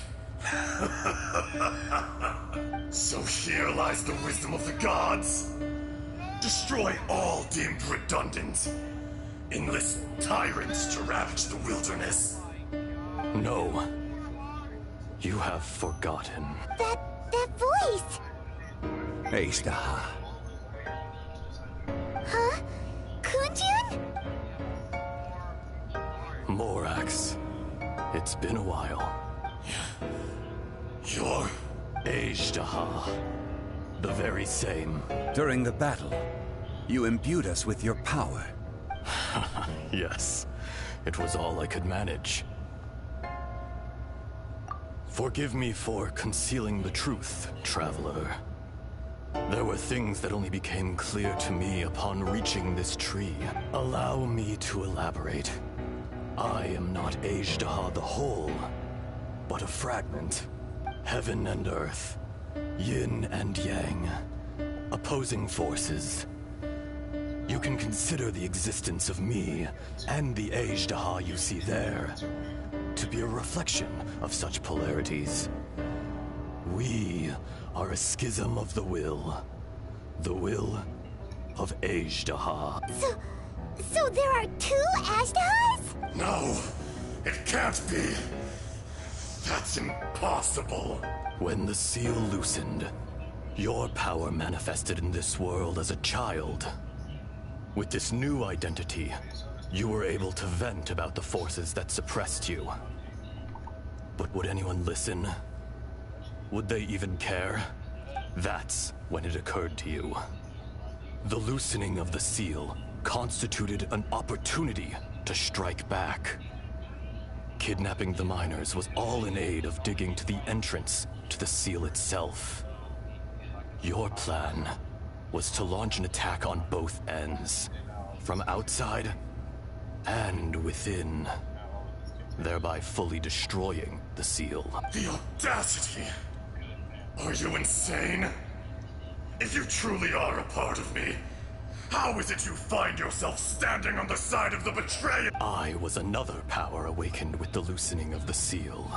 So here lies the wisdom of the gods. Destroy all deemed redundant. Enlist tyrants to ravage the wilderness. No. You have forgotten. That voice! Ashtaha. Huh? Kunjun? Morax. It's been a while. You're... Ashtaha. The very same. During the battle, you imbued us with your power. Yes. It was all I could manage. Forgive me for concealing the truth, traveler. There were things that only became clear to me upon reaching this tree. Allow me to elaborate. I am not Ashtaha the whole, but a fragment. Heaven and earth, yin and yang, opposing forces. You can consider the existence of me and the Ashtaha you see there to be a reflection of such polarities. We are a schism of the will of Ashtaha. So there are two Ashtahas? No, it can't be. That's impossible. When the seal loosened, your power manifested in this world as a child. With this new identity, You were able to vent about the forces that suppressed you. But would anyone listen? Would they even care? That's when it occurred to you. The loosening of the seal constituted an opportunity to strike back. Kidnapping the miners was all in aid of digging to the entrance to the seal itself. Your plan was to launch an attack on both ends, from outside and within, thereby fully destroying the seal. The audacity! Are you insane? If you truly are a part of me, how is it you find yourself standing on the side of the betrayer? I was another power awakened with the loosening of the seal.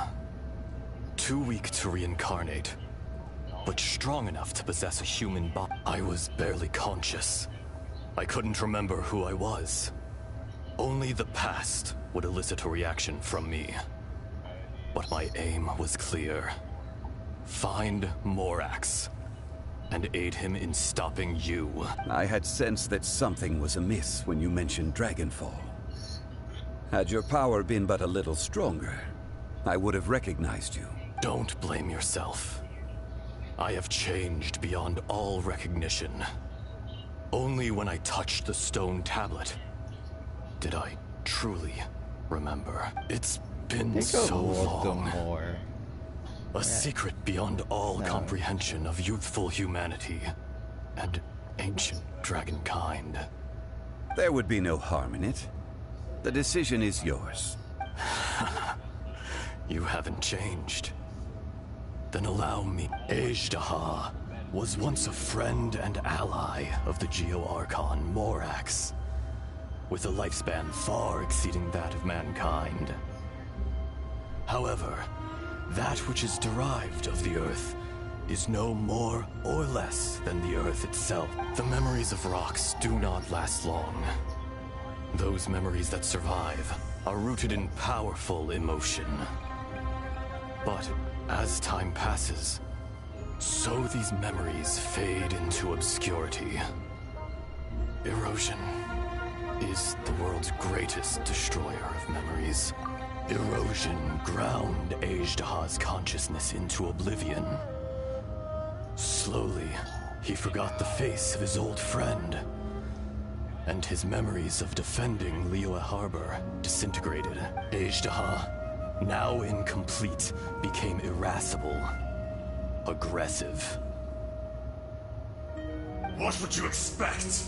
Too weak to reincarnate, but strong enough to possess a human body. I was barely conscious. I couldn't remember who I was. Only the past would elicit a reaction from me. But my aim was clear. Find Morax and aid him in stopping you. I had sensed that something was amiss when you mentioned Dragonfall. Had your power been but a little stronger, I would have recognized you. Don't blame yourself. I have changed beyond all recognition. Only when I touched the stone tablet did I truly remember. It's been so long. A secret beyond all comprehension of youthful humanity and ancient dragonkind. There would be no harm in it. The decision is yours. You haven't changed. Then allow me. Ajdaha was once a friend and ally of the Geo-Archon Morax, with a lifespan far exceeding that of mankind. However, that which is derived of the Earth is no more or less than the Earth itself. The memories of rocks do not last long. Those memories that survive are rooted in powerful emotion. But as time passes, so these memories fade into obscurity. Erosion is the world's greatest destroyer of memories. Erosion ground Ajdaha's consciousness into oblivion. Slowly, he forgot the face of his old friend, and his memories of defending Liyue Harbor disintegrated. Ajdaha, now incomplete, became irascible, aggressive. What would you expect?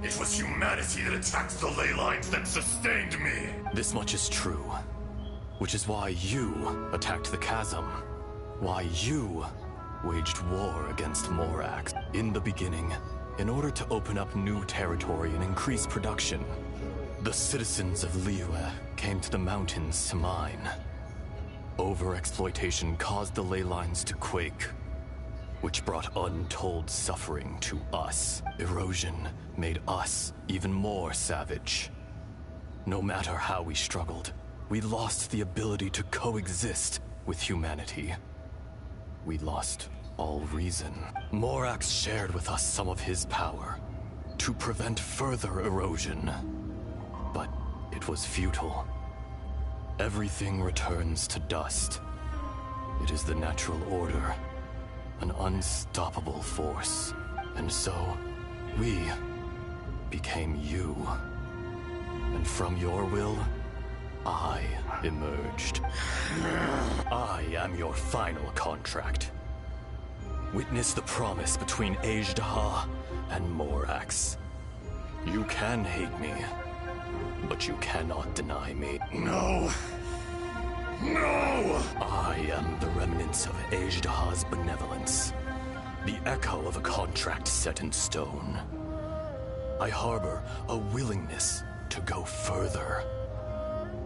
It was humanity that attacked the ley lines that sustained me. This much is true, which is why you attacked the chasm. Why you waged war against Morax. In the beginning, in order to open up new territory and increase production, the citizens of Liyue came to the mountains to mine. Overexploitation caused the ley lines to quake, which brought untold suffering to us. Erosion made us even more savage. No matter how we struggled, we lost the ability to coexist with humanity. We lost all reason. Morax shared with us some of his power to prevent further erosion, but it was futile. Everything returns to dust. It is the natural order, an unstoppable force. And so, we became you. And from your will, I emerged. I am your final contract. Witness the promise between Ajdaha and Morax. You can hate me, but you cannot deny me. No! No! I am the remnants of Ajdaha's benevolence, the echo of a contract set in stone. I harbor a willingness to go further,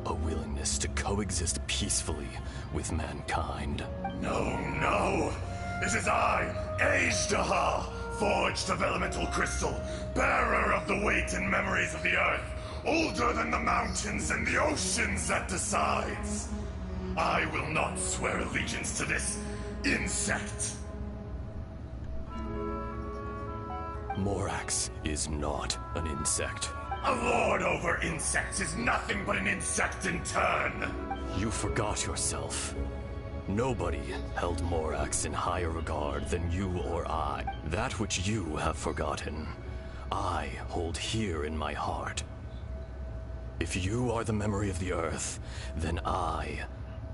a willingness to coexist peacefully with mankind. No, no! It is I, Ajdaha, forged of elemental crystal, bearer of the weight and memories of the earth, older than the mountains and the oceans that decides. I will not swear allegiance to this insect. Morax is not an insect. A lord over insects is nothing but an insect in turn. You forgot yourself. Nobody held Morax in higher regard than you or I. That which you have forgotten, I hold here in my heart. If you are the memory of the Earth, then I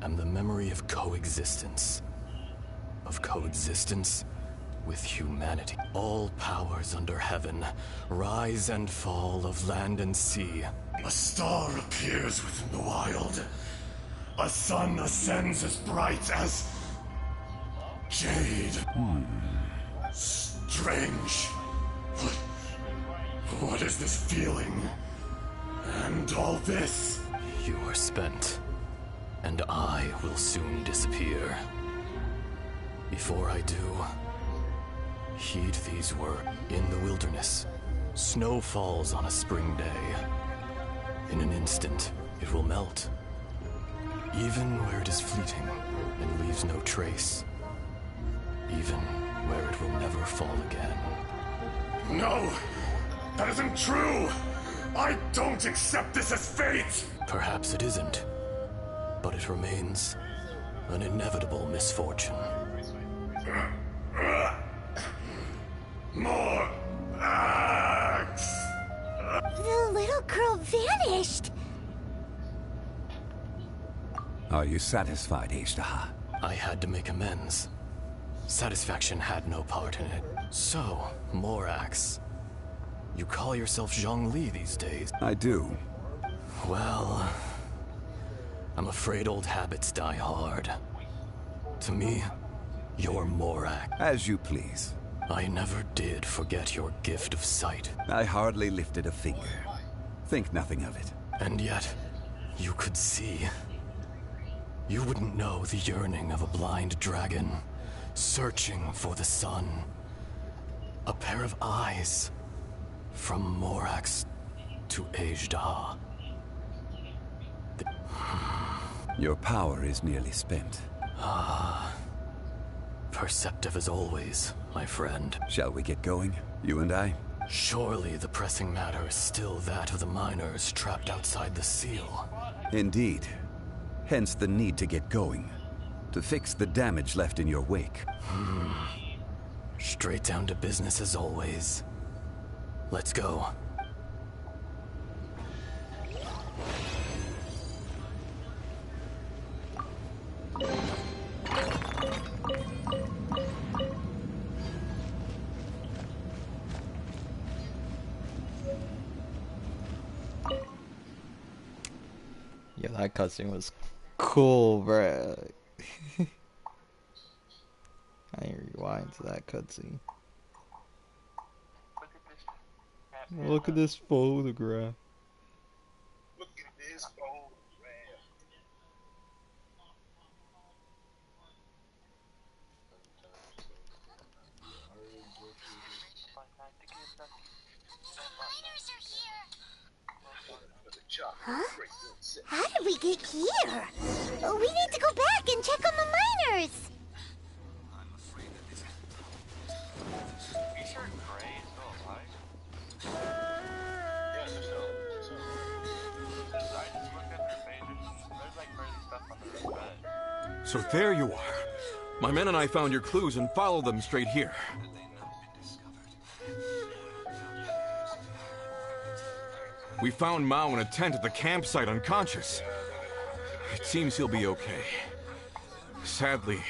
am the memory of coexistence. Of coexistence with humanity. All powers under heaven, rise and fall of land and sea. A star appears within the wild. A sun ascends as bright as jade. Strange. What is this feeling? And all this? You are spent, and I will soon disappear. Before I do, heed these words. In the wilderness, snow falls on a spring day. In an instant, it will melt. Even where it is fleeting and leaves no trace. Even where it will never fall again. No! That isn't true! I don't accept this as fate! Perhaps it isn't, but it remains an inevitable misfortune. More axe! The little girl vanished! Are you satisfied, Ishtaha? I had to make amends. Satisfaction had no part in it. So, Morax, you call yourself Zhongli these days? I do. Well, I'm afraid old habits die hard. To me, you're Morax. As you please. I never did forget your gift of sight. I hardly lifted a finger. Think nothing of it. And yet, you could see. You wouldn't know the yearning of a blind dragon, searching for the sun. A pair of eyes, from Morax to Ejdah. Your power is nearly spent. Perceptive as always, my friend. Shall we get going, you and I? Surely the pressing matter is still that of the miners trapped outside the seal. Indeed. Hence the need to get going. To fix the damage left in your wake. Straight down to business as always. Let's go. Yeah, that cutscene was cool, bruh. I need to rewind to that cutscene. Look at this photograph. Look at this photograph. Huh? How did we get here? We need to go back and check on the miners! So there you are. My men and I found your clues and followed them straight here. We found Mao in a tent at the campsite unconscious. It seems he'll be okay. Sadly,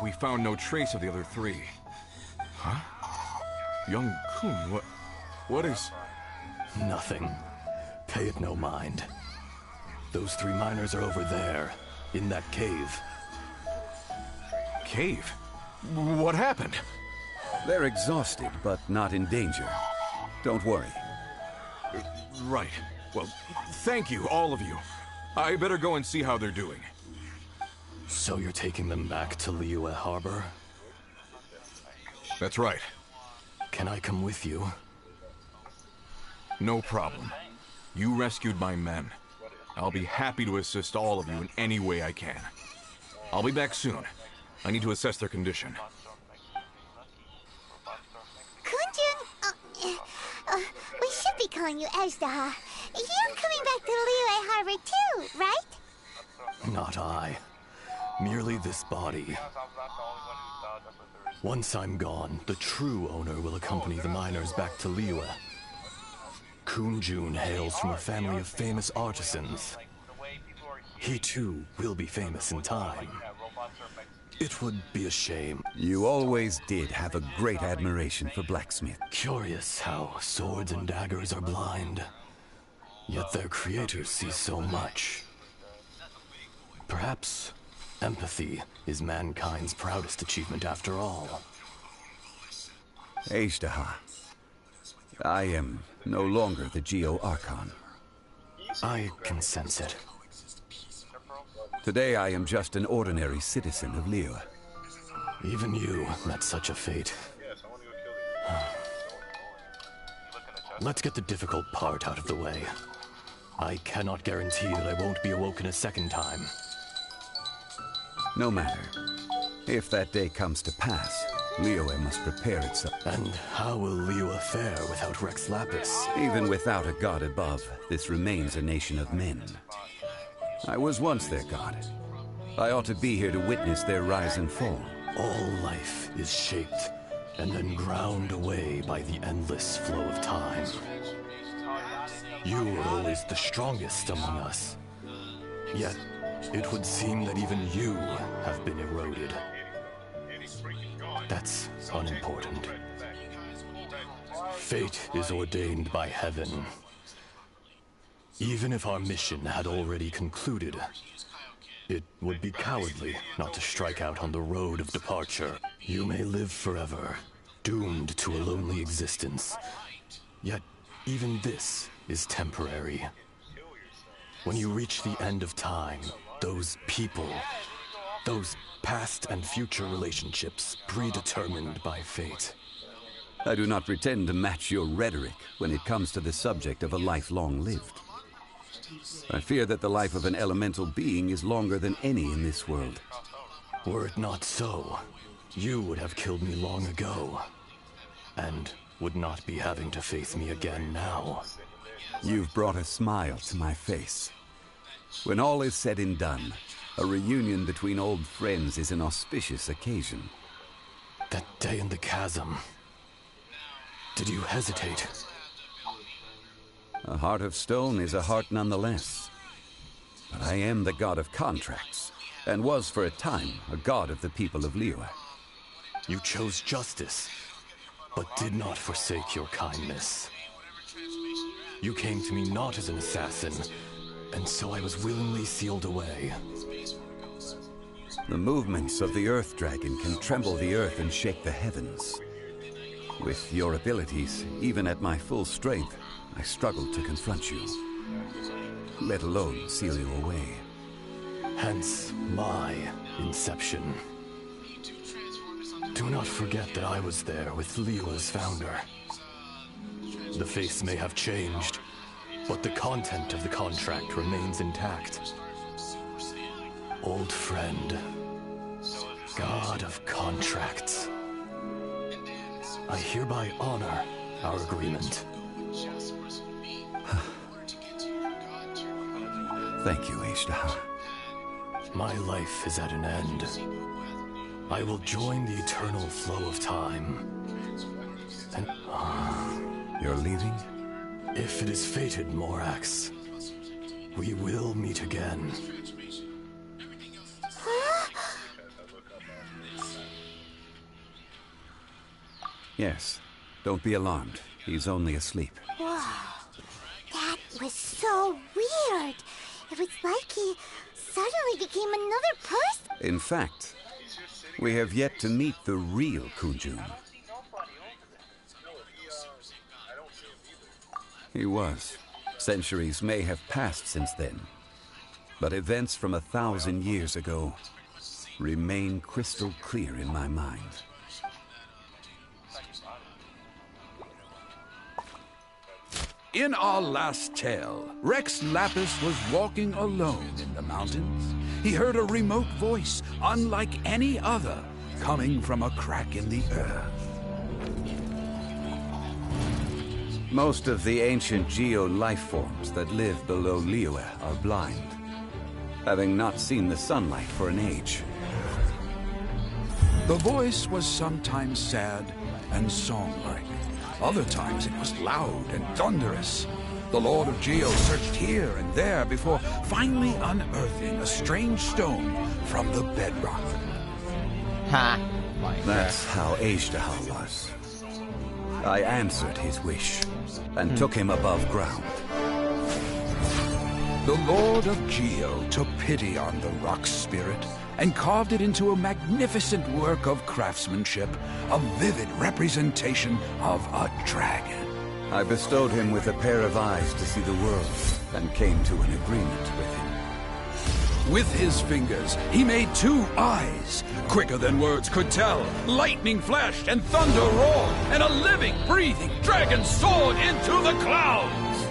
we found no trace of the other three. Huh? Young Kun, what is... Nothing. Pay it no mind. Those three miners are over there, in that cave. Cave? What happened? They're exhausted, but not in danger. Don't worry. Right. Well, thank you, all of you. I better go and see how they're doing. So you're taking them back to Liyue Harbor? That's right. Can I come with you? No problem. You rescued my men. I'll be happy to assist all of you in any way I can. I'll be back soon. I need to assess their condition. Kunjun, we should be upon you, Ezdaha. You're coming back to Liyue Harbor too, right? Not I. Merely this body. Once I'm gone, the true owner will accompany the miners back to Liyue. Kunjun hails from a family of famous artisans. He too will be famous in time. It would be a shame. You always did have a great admiration for blacksmith. Curious how swords and daggers are blind, yet their creators see so much. Perhaps empathy is mankind's proudest achievement after all. Ezdaha, I am no longer the Geo-Archon. I can sense it. Today I am just an ordinary citizen of Liyue. Even you met such a fate. Let's get the difficult part out of the way. I cannot guarantee that I won't be awoken a second time. No matter. If that day comes to pass, Liyue must prepare itself. And how will Liyue fare without Rex Lapis? Even without a god above, this remains a nation of men. I was once their god. I ought to be here to witness their rise and fall. All life is shaped and then ground away by the endless flow of time. You were always the strongest among us. Yet, it would seem that even you have been eroded. That's unimportant. Fate is ordained by heaven. Even if our mission had already concluded, it would be cowardly not to strike out on the road of departure. You may live forever, doomed to a lonely existence. Yet, even this is temporary. When you reach the end of time, those people, those past and future relationships predetermined by fate. I do not pretend to match your rhetoric when it comes to the subject of a life long lived. I fear that the life of an elemental being is longer than any in this world. Were it not so, you would have killed me long ago, and would not be having to face me again now. You've brought a smile to my face. When all is said and done, a reunion between old friends is an auspicious occasion. That day in the chasm, did you hesitate? A heart of stone is a heart nonetheless. But I am the god of contracts, and was for a time a god of the people of Liyue. You chose justice, but did not forsake your kindness. You came to me not as an assassin, and so I was willingly sealed away. The movements of the Earth Dragon can tremble the earth and shake the heavens. With your abilities, even at my full strength, I struggled to confront you, let alone seal you away. Hence my inception. Do not forget that I was there with Liyue's founder. The face may have changed, but the content of the contract remains intact. Old friend, god of contracts, I hereby honor our agreement. Thank you, Ezdaha. My life is at an end. I will join the eternal flow of time. And you're leaving? If it is fated, Morax, we will meet again. Yes. Don't be alarmed. He's only asleep. Whoa. That was so weird. It was like he suddenly became another person. In fact, we have yet to meet the real Kunjun. He was. Centuries may have passed since then, but events from 1,000 years ago remain crystal clear in my mind. In our last tale, Rex Lapis was walking alone in the mountains. He heard a remote voice, unlike any other, coming from a crack in the earth. Most of the ancient geo life forms that live below Liyue are blind, having not seen the sunlight for an age. The voice was sometimes sad and song-like. Other times it was loud and thunderous. The Lord of Geo searched here and there before finally unearthing a strange stone from the bedrock. Ha! That's how Ajdahal was. I answered his wish and took him above ground. The Lord of Geo took pity on the rock spirit and carved it into a magnificent work of craftsmanship, a vivid representation of a dragon. I bestowed him with a pair of eyes to see the world and came to an agreement with him. With his fingers, he made 2 eyes, quicker than words could tell. Lightning flashed and thunder roared, and a living, breathing dragon soared into the clouds.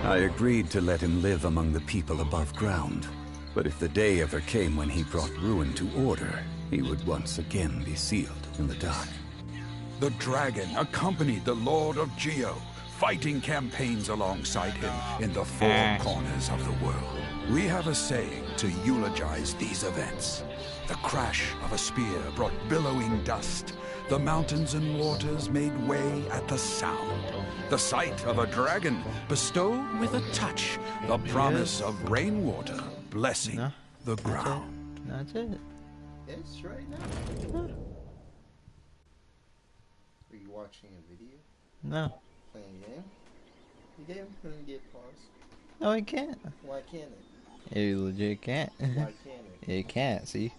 I agreed to let him live among the people above ground. But if the day ever came when he brought ruin to order, he would once again be sealed in the dark. The dragon accompanied the Lord of Geo, fighting campaigns alongside him in the 4 corners of the world. We have a saying to eulogize these events. The crash of a spear brought billowing dust. The mountains and waters made way at the sound. The sight of a dragon bestowed with a touch the promise of rainwater blessing the ground. That's it. It's right now. Are you watching a video? No. Playing a game? The game couldn't get paused. No, it can't. Why can't it? It legit can't. Why can't it? It can't, see?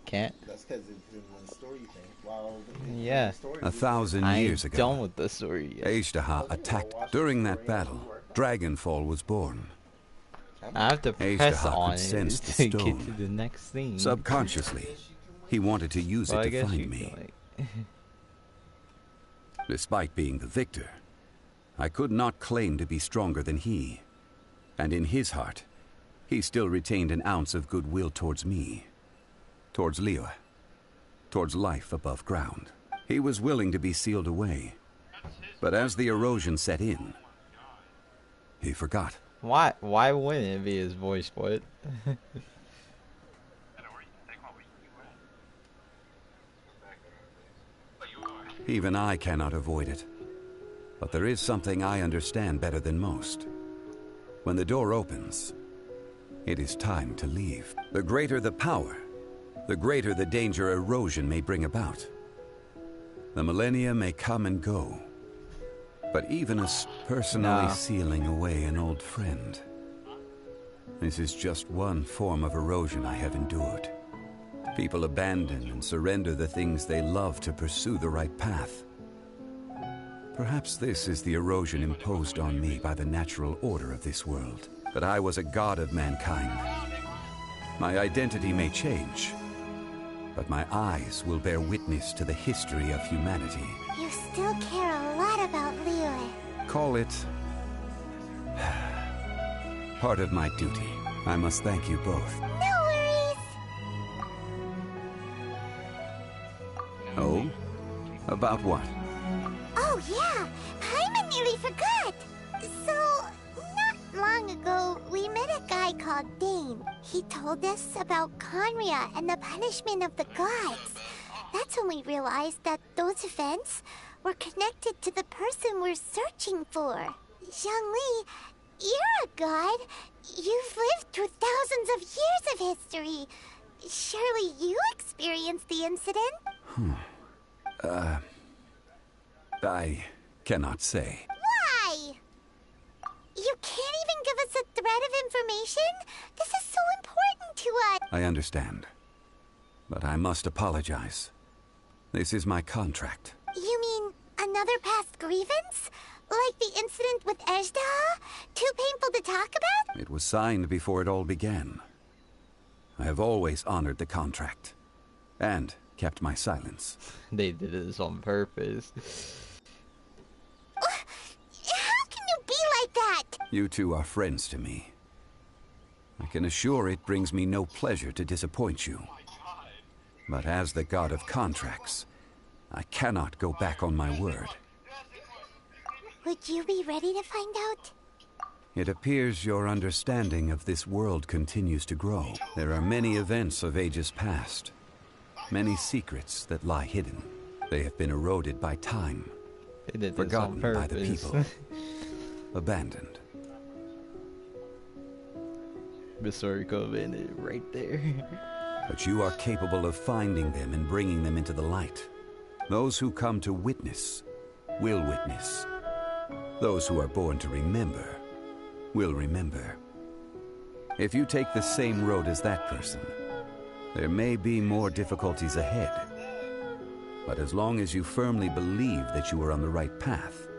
Can't. That's because it's in the story thing. While Yeah. 1,000 years ago, done with the story yet. Ajdahal attacked. During that battle, Dragonfall was born. I have to press Ajdahal on could it sense the to get stone. to the next thing. Subconsciously, he wanted to use Well, I it to guess find you me. can, like... Despite being the victor, I could not claim to be stronger than he. And in his heart, he still retained an ounce of goodwill towards me. Towards Liyue. Towards life above ground. He was willing to be sealed away. But as the erosion set in, he forgot. Why wouldn't it be his voice split? Even I cannot avoid it. But there is something I understand better than most. When the door opens, it is time to leave. The greater the power, the greater the danger erosion may bring about. The millennia may come and go, but even as personally sealing away an old friend. This is just one form of erosion I have endured. People abandon and surrender the things they love to pursue the right path. Perhaps this is the erosion imposed on me by the natural order of this world. That I was a god of mankind. My identity may change, but my eyes will bear witness to the history of humanity. You still care a lot about Liyue. Call it part of my duty. I must thank you both. No worries. Oh? About what? Oh yeah, Paimon nearly forgot. So, not long ago, we met a guy called Dane. He told us about Conria and the punishment of the gods. That's when we realized that those events were connected to the person we're searching for. Zhongli, you're a god. You've lived through thousands of years of history. Surely you experienced the incident? I cannot say. Why? You can't even give us a thread of information? This is so important to us. I understand. But I must apologize. This is my contract. You mean another past grievance? Like the incident with Ajdahal? Too painful to talk about? It was signed before it all began. I have always honored the contract. And kept my silence. They did this on purpose. How can you be like that? You two are friends to me. I can assure it brings me no pleasure to disappoint you. But as the god of contracts, I cannot go back on my word. Would you be ready to find out? It appears your understanding of this world continues to grow. There are many events of ages past, many secrets that lie hidden. They have been eroded by time, forgotten by the people, abandoned. The story could have ended right there. But you are capable of finding them and bringing them into the light. Those who come to witness will witness. Those who are born to remember will remember. If you take the same road as that person, there may be more difficulties ahead. But as long as you firmly believe that you are on the right path,